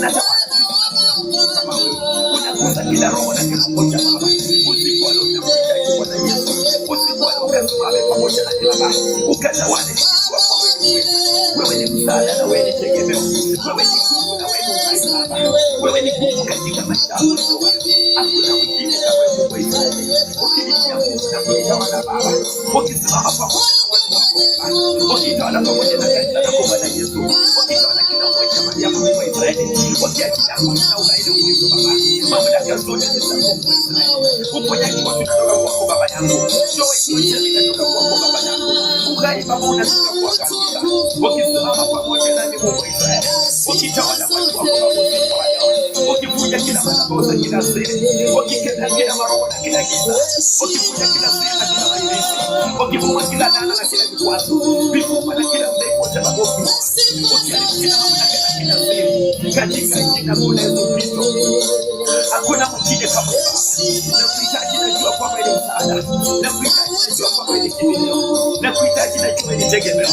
unatawala kama wewe, unakuza kila roho na kila moja Baba. Usiku wa leo tunakuhitaji Bwana Yesu, usiku wa leo ukasimame pamoja na kila Baba, ukatawale kwa wewe ni msaada na wewe ni tegemeo, wewe ni nguvu na wewe ni uhai Baba, wewe ni nguvu katika maisha yangu. Hakuna mwingine kama wewe kwa Israeli, ukinitia nguvu na kunitawala Baba, ukisimama pamoja na watu wako, ukitawala pamoja na kanisa lako Bwana Yesu, ukitawala kila mmoja Mariamu kwa Israeli, ukiachilia nguvu na uhai na uwezo Baba, mamlaka zote ni zako kwa Israeli, uponyaji wote unatoka kwako Baba yangu, joy yote inatoka kwako Baba yangu, uhai Baba unatoka kwa kanisa, ukisimama pamoja na Mungu wa Israeli, ukitawala watu wako Baba, ukivunja kila madhabahu za kila siri, ukikemea kila maroho na kila giza, ukivunja kila siri na kila mailisi, ukivunja kila laana na kila vikwazo, vifunga na kila mtego cha mabovu, ukiharibu kila mamlaka na kila siri katika jina la Yesu Kristo. Hakuna mwingine kama Baba. Nakuhitaji, najua kwamba ni msaada. Nakuhitaji, najua kwamba ni kimbilio. Nakuhitaji, najua ni tegemeo.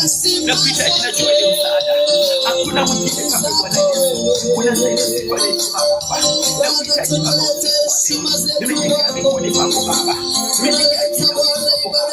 Nakuhitaji, najua ni msaada. Hakuna mwingine kama Bwana Yesu. Unastahili sifa na heshima Baba. Nakuhitaji Baba. Nimejikaa miguuni pako Baba. Nimejikaa chini ya uwezo wako Baba.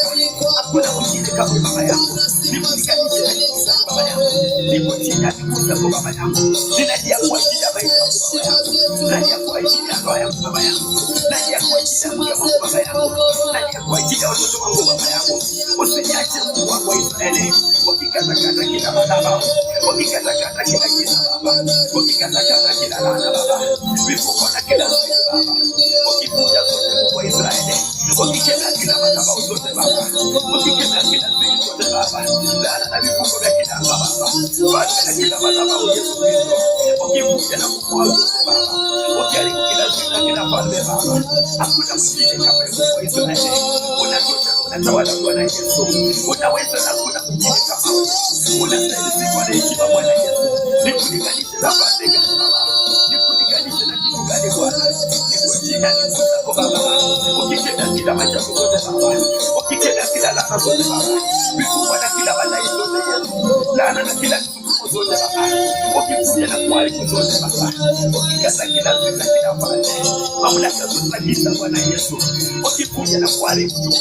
Hakuna mwingine kama Baba yangu. Nimejiganisha na kisa Baba yangu. Nipo chini ya miguu yako Baba yangu. Ninajia kwa ajili ya maisha yako Baba yangu. Najia kwa ajili ya ndoa yangu Baba yangu. Najia kwa ajili ya mke wangu Baba yangu. Najia kwa ajili ya watoto wangu Baba yangu. Usiniache Mungu wangu wa Israeli. Ukikatakata kila madhabahu, ukikatakata kila giza Baba, ukikatakata kila laana Baba, vifungo na kila siri Baba, ukivunja zote Mungu wa Israeli, ukikemea kila madhabahu zote Baba, ukikemea kila siri zote Baba, laana na vifungo vya kila Baba, falme na kila madhabahu Yesu Kristo, ukivunja na kufua zote Baba, ukiharibu kila siri na kila falme Baba. Hakuna mwingine kama Mungu wa Israeli. Unatosha, unatawala Bwana Yesu, unaweza na kuna mwingine kama wewe. Unastahili sifa na heshima Bwana Yesu. Nikulinganishe na pande gani Baba? Nikulinganishe na kitu gani Bwana? Nikujia nikuko Baba. Ukikemea kila machafu zote Baba, ukikemea kila laana zote Baba, vifungo na kila balaa zote Yesu, laana na kila vifungo zote Baba, ukivunja na kuharibu zote Baba, ukikata kila vita kila falme, mamlaka zote za giza Bwana Yesu, ukivunja na kuharibu zote.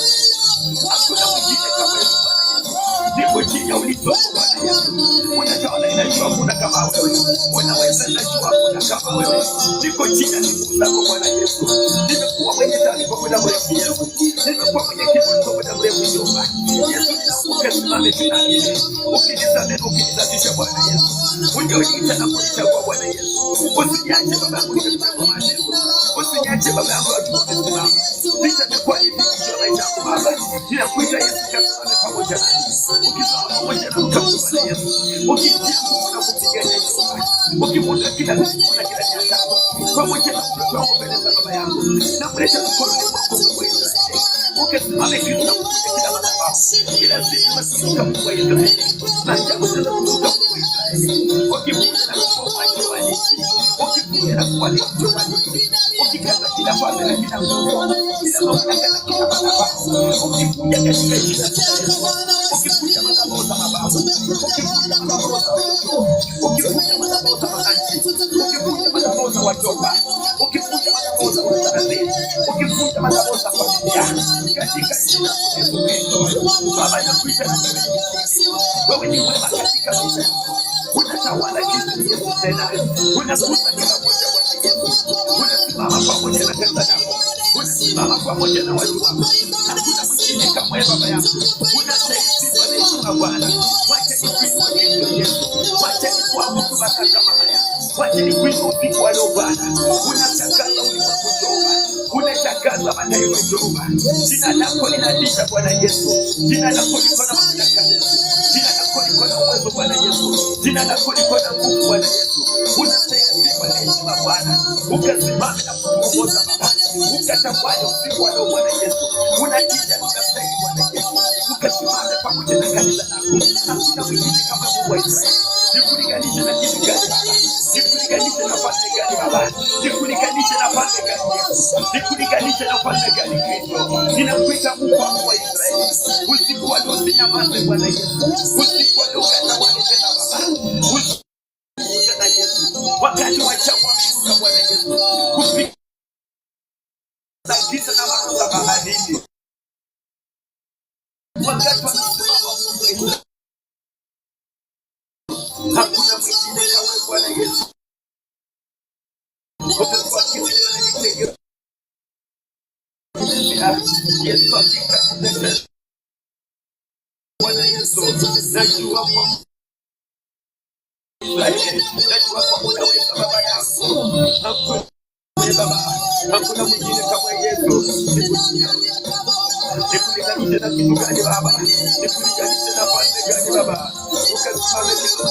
Hakuna mwingine kama wewe Bwana Yesu. Niko chini ya ulinzi wako Bwana Yesu. Unatawala, inajua kuna kama wewe. Unaweza, inajua kuna kama wewe. Niko chini ya miguu zako Bwana Yesu. Nimekuwa mwenye taarifa muda mrefu Yesu. Nimekuwa mwenye kiburi kwa muda mrefu Jehova. Yesu, ninaomba usimame tena mimi. Ukinisamehe, ukinisafisha Bwana Yesu. Uniita na kunichagua Bwana Yesu. Usiniache Baba yangu nimekuwa Yesu. Usiniache Baba yangu akisimama. Nitakuwa hivi kwa maisha yangu Baba. Ninakuita Yesu kasimame pamoja nami. Ukisimama pamoja na mtu Bwana Yesu. Ukitia nguvu na kupigania Jehova. Ukivunja kila vifungo na kila nyanja. Pamoja na mtoto wangu mbele za Baba yangu. Na kuleta mkononi mwako Mungu wa Israeli. Ukisimame Kristo na kupiga kila madhabahu. Kila siku nakumbuka Mungu wa Israeli. Na jambo za Mungu wa Israeli. Ukivunja na kuponya wanisi. Ukivunja na kuwaleta wanisi. Ukikata kila falme na kila nguvu. Kila mamlaka na kila madhabahu. Ukivunja katika jina la Yesu. Ukivunja madhabahu za mababu. Ukivunja madhabahu za watoto. Ukivunja madhabahu za wananchi. Ukivunja madhabahu za wajomba. Ukivunja madhabahu za wazazi. Ukivunja madhabahu za familia. Katika jina la Yesu Kristo. Baba nakuita na wewe ni mwema katika maisha yangu. Unatawala kitu Yesu tena. Unakuza kila mmoja Bwana Yesu. Unasimama pamoja na kanisa lako. Unasimama pamoja na watu wako. Hakuna mwingine kama wewe Baba yangu. Unastahili sifa na heshima Bwana. Wacha nikuinue Yesu. Wacha nikuabudu baraka kama haya. Wacha nikuinue usiku wa leo Bwana. Unashangaza ulimwengu Jehova. Unashangaza mataifa Jehova. Jina lako linatisha Bwana Yesu. Jina lako liko na mamlaka Yesu. Jina lako liko na uwezo Bwana Yesu. Jina lako liko na nguvu Bwana Yesu. Unastahili sifa na heshima Bwana. Ukasimame na kuongoza Baba. Ukatawale usiku wa leo Bwana Yesu. Unatisha unastahili Bwana Yesu. Ukasimame pamoja na kanisa lako. Hakuna mwingine kama Mungu wa Israeli. Nikulinganishe na kitu gani Baba? Nikulinganishe na pande gani Baba? Nikulinganishe na pande gani Yesu? Nikulinganishe na pande gani Kristo? Ninakuita Mungu wangu wa Israeli. Usiku wa leo usinyamaze Bwana Yesu. Usiku wa leo ukatawale tena Baba. Usiku wa Yesu. wakati wachafu wameinuka Bwana Yesu kupiga giza na maroho baharini, wakati wamesimama Mungu, hakuna mwingine kama Bwana Yesu. Yesu hakika Bwana Yesu, najua kwa najua kwa unaweza Baba yangu, hakuna mwingine kama Yesu. Nikulinganishe na kitu gani Baba? Nikulinganishe na pande gani Baba? Ukasimame kitu,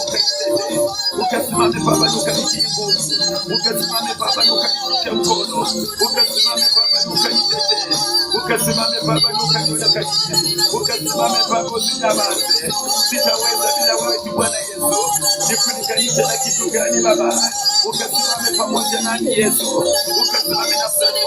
ukasimame Baba, ukanitie nguvu, ukasimame Baba, ukanitie mkono, ukasimame Baba, ukanitetee, ukasimame Baba, ukanitakase, ukasimame Baba, usinyamaze. Sitaweza bila wewe Bwana Yesu. Nikulinganishe na kitu gani Baba? Ukasimame pamoja nami Yesu, ukasimame na msaada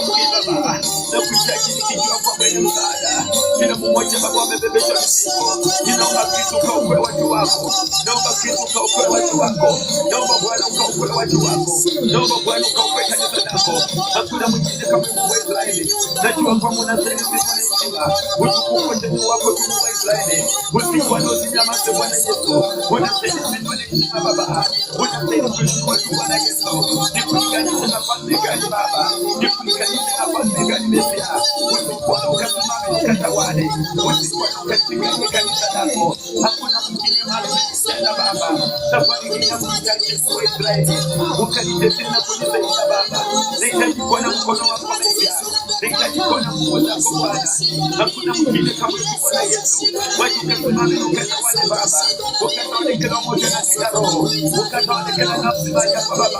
Baba, na kuhitaji nikijua kwa wewe msaada. Kila mmoja Baba amebebeshwa mizigo, ninaomba Kristo kaokoe watu wako, naomba Kristo kaokoe watu wako, naomba Bwana kaokoe watu wako, naomba Bwana kaokoe kanisa lako. Hakuna mwingine kama Mungu wa Israeli. Najua kwamba unastahili sifa na heshima, utukufu wote ni wako tu Mungu wa Israeli. Usiku wa leo usinyamaze Bwana Yesu, unastahili sifa na heshima Baba, unastahili kuheshimiwa tu Bwana Yesu. Nikulinganishe na falme gani Baba? Nikulinganishe na falme gani Mesia? Usiku wa leo ukasimame ukatawale, usiku wa leo ukasimame kanisa lako. Hakuna mwingine mahali tena Baba. Safari hii nakuhitaji Mungu wa Israeli, ukanitetee na kunisaidia Baba. Nahitaji kuona mkono wako Mesia, nahitaji kuona mkono wako Bwana. Hakuna mwingine kama wewe Bwana Yesu. Wewe ukasimame ukatawale Baba, ukatawale kila mmoja na kila roho, ukatawale kila nafsi moja Baba,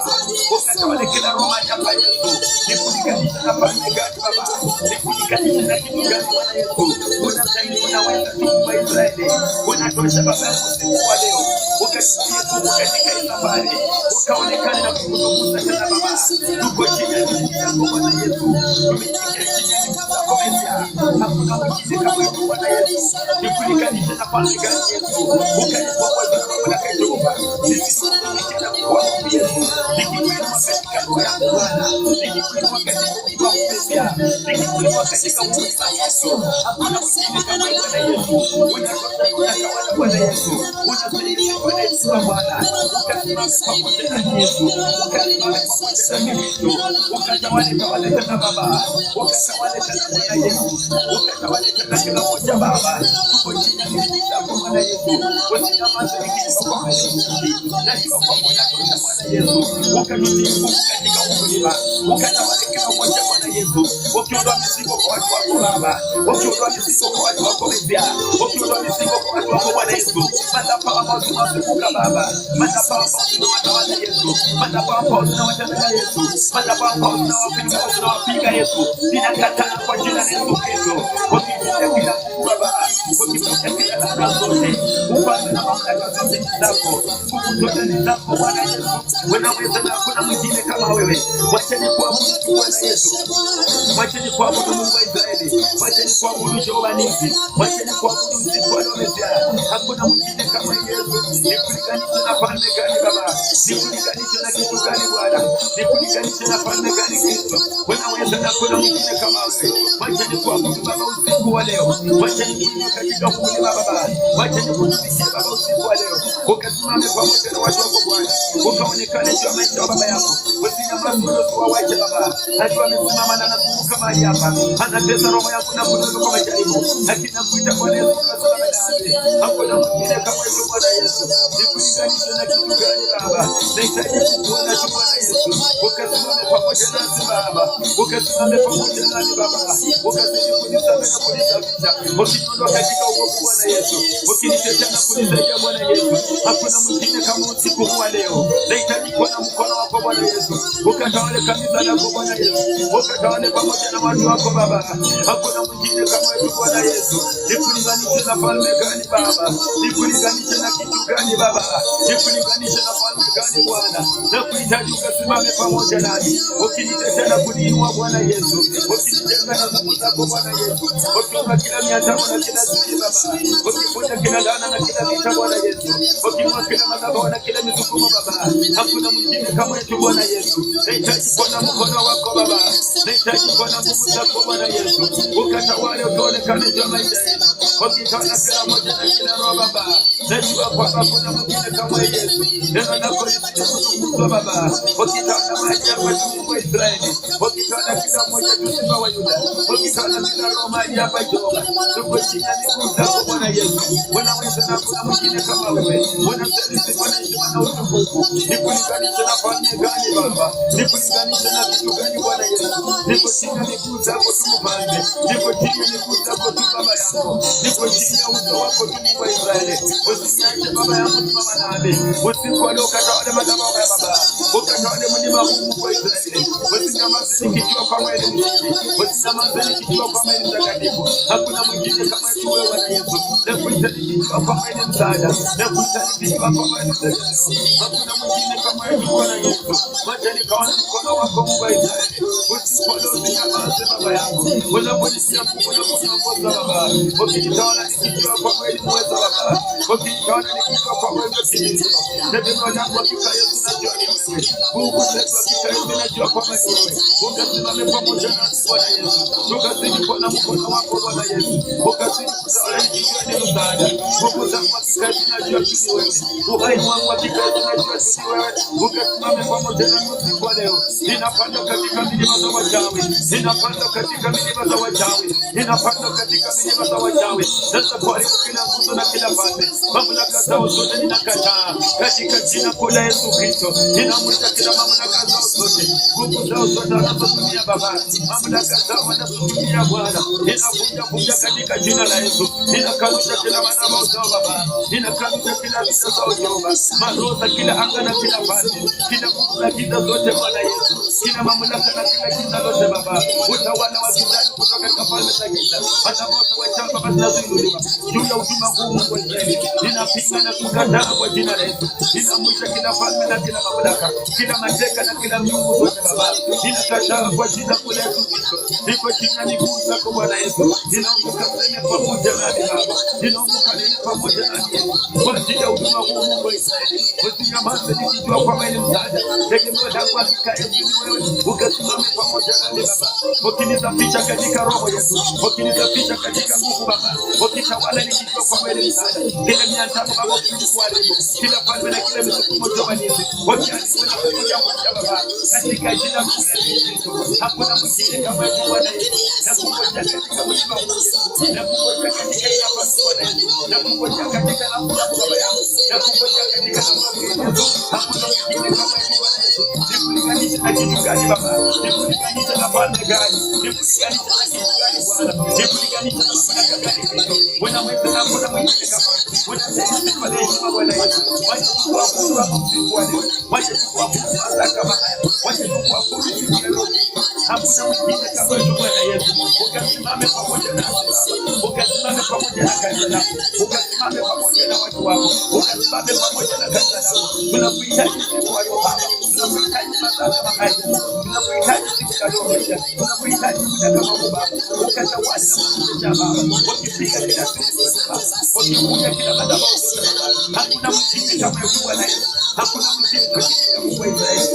ukatawale kila roho moja Yesu. Nikulinganishe na falme gani Baba? Nikulinganishe na kitu gani Bwana Yesu? Unastahili, unaweza Mungu wa Israeli, unatosha Baba yangu siku wa leo. Ukasikie tu katika safari, ukaonekana na kukutukuza tena Baba. Tuko chini ya miguu yako Bwana Yesu, tumejikita chini ya miguu yako Mesia. Hakuna mwingine kama wewe Bwana Yesu. Nikulinganishe na falme gani Yesu? Ukanikomboa Baba na kaitoba. Sisi tunakutana kwa Yesu. Nikikuinua katika roho yangu Bwana, nikikuinua katika miguu yako Mesia, nikikuinua katika mwili wa Yesu. Hakuna mwingine kama wewe Bwana Yesu. Unatawala Bwana Yesu, unastahili Bwana Yesu Bwana. Ukasimame pamoja na Yesu, ukasimame pamoja na Kristo, ukatawale tena Baba, ukatawale tena Bwana Yesu, ukatawale tena kila mmoja Baba. Tuko chini ya miguu yako Bwana Yesu, usinyamaze nikisema kwa Yesu, najua kwamba unatosha Bwana Yesu. Ukanitie katika ukulima, ukatawale kila mmoja Bwana Yesu, ukiondoa mizigo kwa watu wako Baba, ukiondoa mizigo kwa watu wako Mesia, ukiondoa mizigo kwa watu wako Bwana Yesu. Madhabahu ambazo zinazunguka Baba, madhabahu ambazo zinawatawala Yesu, madhabahu ambazo zinawatawala Yesu, madhabahu ambazo zinawapiga Yesu, ninakataa kwa jina la Yesu Kristo. Wakipita kila Baba, wakipita kila laana zote, ufalme na mamlaka zote ni zako, nguvu zote ni zako Bwana Yesu. Unaweza na hakuna mwingine kama wewe. Wacheni kuabudu Bwana Yesu, wacheni kuabudu Mungu wa Israeli, wacheni kuabudu Jehova Nisi, wacheni kuabudu usiku wa leo Mesia. Hakuna mwingine kama Yesu. Nikulinganishe na falme gani Baba? Nikulinganishe na kitu gani Bwana? Nikulinganishe na falme gani Kristo? Unaweza na hakuna mwingine kama wewe. Wacheni kuabudu Baba usiku wa leo, wacheni kuinua katika ukulima Baba, wacheni kutumikia Baba usiku wa leo. Ukasimame pamoja na watu wako Bwana, ukaonekane juu ya maisha ya baba yako. Usinyamaze usiwawache Baba. Najua amesimama na anazunguka mahali hapa, anatesa roho yako na kutoka kwa majaribu, lakini nakuita Bwana Yesu ukasimame nasi. Hakuna mwingine kama wewe Bwana Yesu. Nikulinganishe na kitu gani Baba? Nahitaji kuona tu Bwana Yesu, ukasimame pamoja nasi Baba, ukasimame pamoja nasi Baba, ukazidi kunisamehe na kunisafisha, ukiniondoa katika uovu Bwana Yesu, ukinitetea na kunisaidia Bwana Yesu. Hakuna mwingine kama usiku wa leo. Nahitaji kuona mkono wako Bwana Yesu, ukatawale kanisa lako Bwana Yesu, ukatawale pamoja na watu wako Baba. Hakuna mwingine kama wewe Bwana Yesu. Nikulinganishe na falme gani Baba? Nikulinganishe na kitu gani Baba? Nikulinganishe na falme gani Bwana? Nakuhitaji ukasimame pamoja nami, ukinitetea na kuniinua Bwana Yesu, ukinitenga na nguvu zako Bwana Yesu, ukifunga kila miatamo na kila siri Baba, ukifunga kila laana na kila vita Bwana Bwana Yesu. Ukiinua kila madhabahu na kila misukumo Baba, hakuna mwingine kama wetu Bwana Yesu. Nahitaji kuona mkono wako Baba, nahitaji kuona nguvu zako Bwana Yesu, ukatawale ukaonekane juu ya maisha yetu, ukitawala kila moja na kila roho Baba. Najua kwamba kuna mwingine kama Yesu, neno lako linazungumza Baba, ukitawala maisha ya Mungu wa Israeli, ukitawala kila moja tusiba wa Yuda, ukitawala kila roho mahali hapa Jehova, tuko chini ya miguu zako Bwana Yesu. Unaweza na kuna mwingine kama wewe, unastahili Bwana Yesu na utukufu. Nikulinganisha na falme gani Baba? Nikulinganisha na kitu gani Bwana Yesu? Niko chini ya miguu zako tu Mfalme, niko chini ya miguu zako tu Baba yangu, niko chini ya uso wako tu Mungu wa Israeli. Usiniache Baba yangu, simama nami. Usiku leo ukatawale madhabahu ya Baba, ukatawale mlima huu Mungu wa Israeli. Usinyamaze nikijua kwamba wewe ni mshindi, usinyamaze nikijua kwamba wewe ni mtakatifu. Hakuna mwingine kama wewe Bwana Yesu. Nakuita nikijua kwamba wewe ni msaada, nakuita nikijua kwamba wewe ni msaada. Hakuna mwingine kama wewe Bwana Yesu. Wacha nikaone mkono wako Mungu wa Israeli. Usiku leo usinyamaze Baba yangu, unaponisikia nguvu na kuniongoza Baba, ukinitawala nikijua kwamba wewe ni mweza Baba, ukinitawala nikijua kwamba wewe ni kimbilio. Na neno lako hakika Yesu najua ni wewe, nguvu zetu hakika Yesu najua kwamba ni wewe. Ukasimame pamoja nasi Bwana Yesu, ukazidi kuona mkono wako Bwana Yesu, ukazidi kutawala nikijua ni msaada. Nguvu zangu hakika Yesu najua ni wewe, uhai wangu hakika Yesu najua ni wewe. Ukasimame pamoja nasi usiku wa leo. Ninapanda katika milima za wachawi, ninapanda katika milima za wachawi, ninapanda katika milima za wachawi. Sasa kuharibu kila nguzo na kila falme, mamlaka zao zote ninakataa katika jina kuu la Yesu Kristo. Ninamwita kila mamlaka zao zote, nguvu zao zote wanazotumia Baba, mamlaka zao wanazotumia Bwana, ninavunja katika jina la Yesu. Ninakanusha kila madhabahu zao Baba, ninakanusha kila vita zao Jehova, maroho za kila anga na kila falme, kila nguvu za giza zote Bwana Yesu, kila mamlaka na kila giza lote Baba, utawala wa giza kutoka katika falme za giza, madhabahu za wachawi Baba zinazuiliwa juu ya huduma huu Mungu wa Israeli. Ninapinga na kukataa kwa jina la Yesu. Ninamwisha kila falme na kila mamlaka, kila mateka na kila miungu zote Baba, ninakataa kwa jina kuu la Yesu Kristo. Niko chini ya miguu zako Bwana Yesu, ninaomba kanene pamoja nami Baba, ninaomba kanene pamoja nami kwa ajili ya huduma huu Mungu wa Israeli. Usinyamaze nikijua kwamba wewe ni msaada, tegemeo langu hakika Yesu ni wewe. Ukasimame pamoja nami Baba, ukinisafisha katika roho Yesu, ukinisafisha katika nguvu Baba, ukitawala nikijua kwamba wewe ni msaada. Kila miantamo Baba ukikuharibu, kila falme na kila misukumo Jehova, wakiharibu na kuja Baba, katika jina kuu la Yesu. Hakuna mwingine kama wewe Bwana Yesu. Nakungoja katika mlima huu Yesu, nakungoja katika nafasi Bwana Yesu, nakungoja katika nafasi Baba yangu, nakungoja katika nafasi Yesu. Hakuna mwingine kama wewe Bwana Yesu. Nikulinganisha na kitu gani Baba? Nikulinganisha na falme gani? Nikulinganisha na kitu gani Bwana? Nikulinganisha na mamlaka gani Kristo? Unaweza na kuna mwingine kama wewe. Unastahili sifa na heshima Bwana Yesu. Wacha kuabudu usiku wa leo, wacha kuabudu kama haya, wacha kuabudu siku ya leo. Hakuna mwingine kama wewe Bwana Yesu. Ukasimame pamoja nasi Baba, ukasimame pamoja na kanisa lako, ukasimame pamoja na watu wako, ukasimame pamoja na kanisa lako. Tunakuhitaji siku ya leo Baba, tunakuhitaji masaa kama haya, tunakuhitaji siku ya leo, tunakuhitaji muda kama huu Baba, ukatawale na kutuletea Baba, ukipiga kila siku Baba, ukikuja kila madhabahu Baba. Hakuna mwingine kama wewe Bwana Yesu, hakuna mwingine kama Mungu wa Israeli.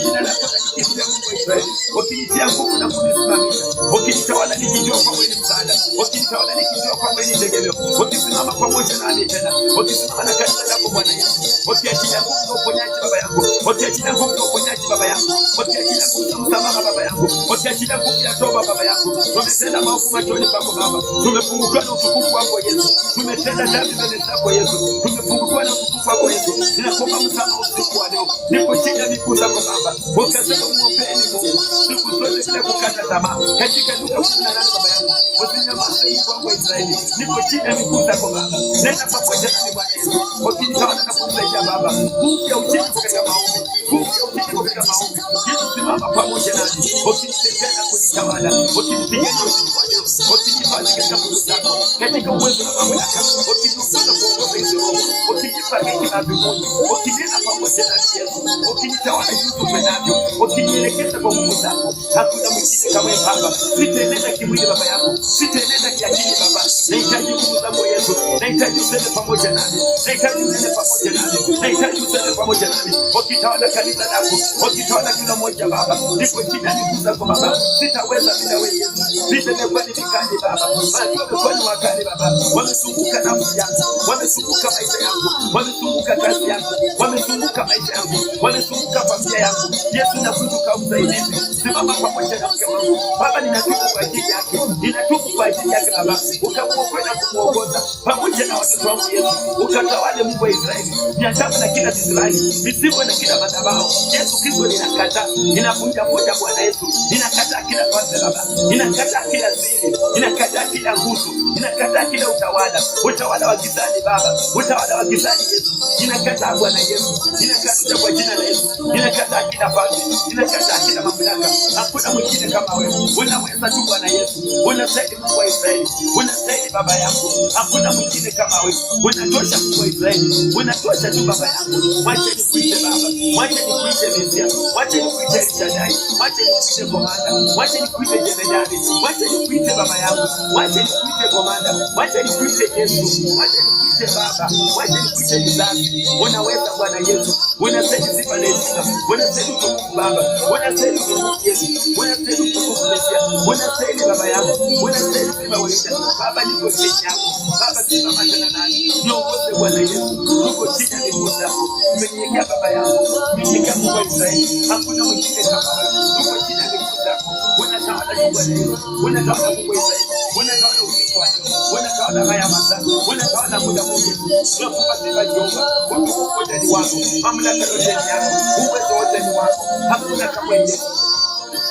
Jina lako likitia Mungu wa Israeli, ukinitia nguvu na kunisimamisha, ukinitawala nikijua kwamba wewe ni msaada, ukinitawala nikijua kwamba wewe ni tegemeo, ukisimama pamoja nami tena, ukisimama na kanisa lako Bwana Yesu, ukiachilia nguvu za uponyaji Baba yangu, ukiachilia nguvu za uponyaji Baba yangu, ukiachilia nguvu za msamaha Baba yangu, ukiachilia nguvu ya toba Baba yangu. Tumetenda maovu machoni pako Baba, tumepungukiwa na utukufu wako Yesu, tumetenda dhambi mbele zako Yesu, tumepungukiwa na utukufu wako Yesu. Ninakuomba msamaha usiku wa leo, niko chini ya miguu zako Baba, ukasema muombeeni Mungu siku zote bila kukata tamaa. Katika Luka 18 Baba yangu, usinyamaze Mungu wangu wa Israeli, niko chini ya miguu zako Baba, nenda pamoja nami Bwana Yesu, ukinitawala na kunisaidia Baba, nguvu ya ushindi katika maombi, nguvu ya ushindi katika maombi. Yesu simama pamoja nami, ukinisaidia na kunitawala, ukinipigania usiku wa leo, ukinifanya katika nguvu zako, katika uwezo na mamlaka, ukiniongoza kuongoza hizo roho, ukinipa hekima na mbinguni, ukinena pamoja nami Yesu, ukinitawala jinsi upendavyo, ukinielekeza kwa nguvu zako. Hakuna mwingine kama wewe Baba. Sitaenenda kimwili Baba yangu, sitaenenda kiakili Baba, nahitaji nguvu zako Yesu, nahitaji nahitaji useme pamoja nami, nahitaji useme pamoja nami, nahitaji useme pamoja nami, ukitawala kanisa lako, ukitawala kila mmoja Baba, niko chini ya miguu zako Baba, sitaweza bila wewe Yesu, nimekuwa ni vikali Baba, wamekuwa ni wakali Baba, wamezunguka nafsi yangu, wamezunguka maisha yangu, wamezunguka kazi yangu, wamezunguka maisha yangu, wamezunguka familia yangu. Yesu, nakutuka usaidizi, simama pamoja na mke wangu Baba, ninatubu kwa ajili yake, ninatubu kwa ajili yake Baba, ukamwokoa na kumuongoza pamoja na watoto wangu Yesu, ukatawale Mungu wa Israeli, niandame na kila Israeli, mizigo na kila madhabahu Yesu Kristo, ninakataa, ninavunja moja Bwana Yesu, ninakataa kila falme Baba, ninakataa kila siri, ninakataa kila nguvu, ninakataa kila utawala wa gizani Baba, utawala wa gizani Yesu, ninakataa Bwana Yesu, ninakataa kwa jina la Yesu, ninakataa kila falme, ninakataa kila mamlaka. Hakuna mwingine kama wewe, unaweza tu Bwana Yesu, unastahili Mungu wa Israeli, unastahili Baba yangu, hakuna mwingine kama wewe, unatosha Mungu wa Israeli, unatosha tu Baba yangu. Wacha nikuite Baba, wacha nikuite Mesia, wacha nikuite Elshadai, wacha nikuite Komanda, wacha nikuite Jemedari, wacha nikuite Baba yangu, wacha nikuite Komanda, wacha nikuite Yesu, wacha nikuite Baba, wacha nikuite mzazi. Unaweza Bwana Yesu, unastahili sifa na heshima, unastahili utukufu Baba, unastahili utukufu Yesu, unastahili utukufu Mesia, unastahili Baba yangu, unastahili sifa wa Yesu. Baba, niko chini yako Baba, simama tena nani, niongoze Bwana Yesu, niko chini ya miguu zako, umenyenyekea Baba yangu, umenyenyekea Mungu wa Israeli, hakuna mwingine kama wewe, niko chini ya miguu zako, unatawala Bwana Yesu, unatawala Mungu wa Israeli, unatawala usiku wa leo, unatawala haya masaa, unatawala muda mwingi, tunakupa sifa Jehova, utukufu wote ni wako, mamlaka yote ni yako, uwezo wote ni wako, hakuna kama wewe.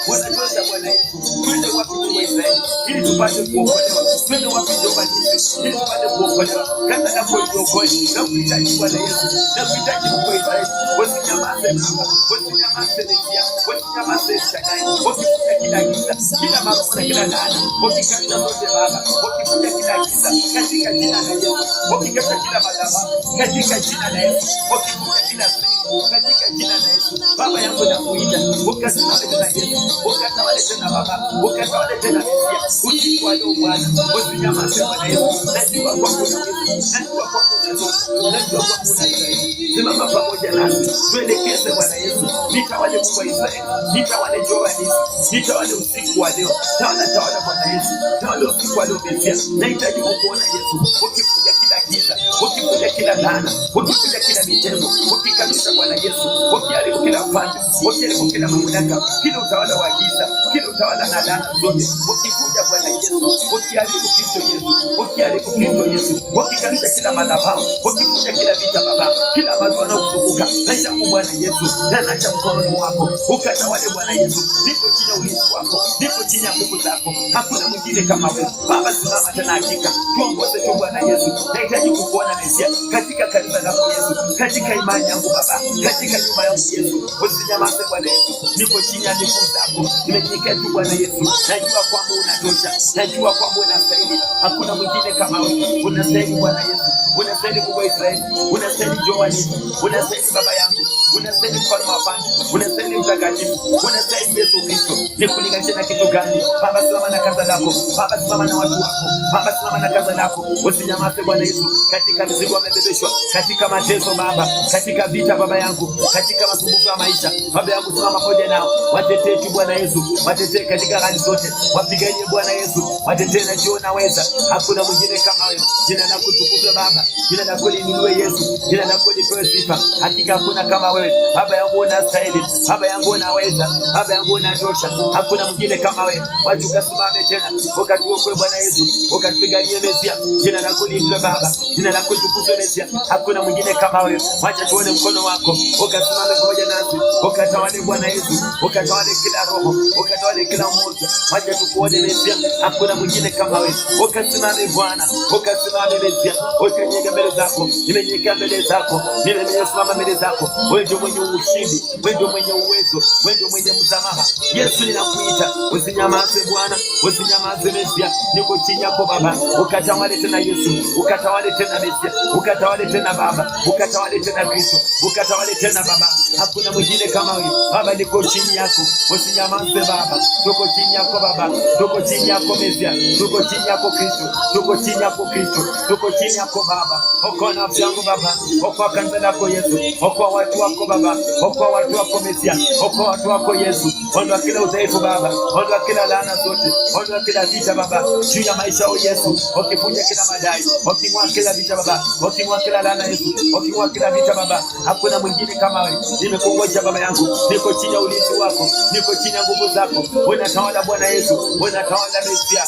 Wanatosha Bwana Yesu, twende wapi Mungu wa Israeli, ili tupate kuokolewa, twende wapi Jehova Yesu, ili tupate kuokolewa, kata na kuokoa, na kuhitaji Bwana Yesu, na kuhitaji Mungu wa Israeli, wasinyamaze Baba, wasinyamaze Mesia, wasinyamaze Elshadai, wakifuta kila giza, kila makosa, kila laana, wakikata zote Baba, wakifuta kila giza, katika jina la Yesu, wakikata kila madhabahu, katika jina la Yesu, wakifuta kila siri, katika jina la Yesu. Baba yangu nakuita, ukasimame tena Yesu, ukatawale tena Baba, ukatawale tena Mesia, usiku wa leo Bwana, usinyamaze Bwana Yesu, najua kwako na Yesu, najua kwako na Yesu, najua kwako na Yesu, simama pamoja nasi, tuelekeze Bwana Yesu, nitawale Mungu wa Israeli, nitawale Jehova Yesu, nitawale usiku wa leo, tawala Bwana Yesu, tawale usiku wa leo Mesia, nahitaji kukuona Yesu, ukifuja kila giza, ukifuja kila laana, ukifuja kila mitego, ukikamisha Bwana Yesu, ukiharibu kila falme, ukiharibu kila mamlaka, kila utawala wa giza, kila utawala na laana zote, ukifuja Bwana Yesu, ukiharibu Kristo Yesu, ukiharibu Kristo Yesu, ukikamisha kila madhabahu, ukifuja kila vita Baba, kila madhabahu yanayozunguka maisha yangu Bwana Yesu, na nacha mkononi mwako, ukatawale Bwana Yesu, niko chini ya ulinzi wako, niko chini ya nguvu zako, hakuna mwingine kama wewe Baba. Simama tena, hakika tuongoze tu Bwana Yesu, nahitaji kukuona Mesia, katika kanisa lako Yesu, katika imani yangu Baba, katika nyumba yangu Yesu, usinyamaze Bwana Yesu, niko chini ya miguu zako, nimenyenyekea tu Bwana Yesu, najua kwamba unatosha, najua kwamba unastahili, hakuna mwingine kama wewe, unastahili Bwana Yesu, unastahili Mungu wa Israeli, unastahili Jehova Yesu, unastahili Baba yangu, unastahili mfalme wa amani, unastahili mtakatifu, unastahili Yesu Kristo. Nikulinganishe na kitu gani Baba? Simama na kazi lako Baba, simama na watu wako Baba, simama na kazi lako, usinyamaze Bwana Yesu, katika mizigo wamebebeshwa, katika mateso Baba, katika vita Baba yangu, katika masumbuko ya maisha Baba yangu, simama pamoja nao, watetee tu Bwana Yesu, watetee katika hali zote, wapiganie Bwana Yesu, watetee na jio naweza, hakuna mwingine kama wewe. Jina lako tukuzwe Baba, jina lako liinuliwe Yesu, jina lako lipewe sifa, hakika hakuna kama wewe Baba yangu, unastahili Baba yangu, unaweza Baba yangu, unatosha, hakuna mwingine kama wewe. Watu kasimame tena, ukatuokoe Bwana Yesu, ukatupiganie Mesia, jina lako liinuliwe Baba, jina lako tukuzwe Mesia, hakuna mwingine kama wewe. Wacha tuone mkono wako, ukasimame pamoja nasi, ukatawale Bwana Yesu, ukatawale kila roho, ukatawale kila mmoja, wacha tukuone Mesia, hakuna mwingine kama wewe. Ukasimame Bwana, ukasimame Mesia, ukanyenyekea mbele zako, nimenyenyekea mbele zako, nimesimama mbele zako, wewe ndio mwenye ushindi, wewe ndio mwenye uwezo, wewe ndio mwenye msamaha. Yesu, ninakuita, usinyamaze Bwana, usinyamaze Mesia, niko chini yako Baba, ukatawale tena Yesu, ukatawale ukatawale tena Mesia, ukatawale tena Baba, ukatawale tena Kristo, ukatawale tena Baba. Hakuna mwingine kama wewe Baba, niko chini yako, usinyamaze Baba, tuko chini yako Baba, tuko chini yako Mesia, tuko chini yako Kristo, tuko chini yako Kristo, tuko chini yako Baba. Okoa nafsi yangu Baba, okoa kanisa lako Yesu, okoa watu wako Baba, okoa watu wako Mesia, okoa watu wako Yesu. Ondoa kila udhaifu Baba, ondoa kila laana zote, ondoa kila vita Baba juu ya maisha yao Yesu, ukifunja kila madai, uking'oa kila vita Baba, uking'oa kila laana Yesu, uking'oa kila vita Baba. Hakuna mwingine kama wewe. Nimekungoja Baba yangu, niko chini ya ulinzi wako, niko chini ya nguvu zako. Unatawala Bwana Yesu, unatawala Mesia.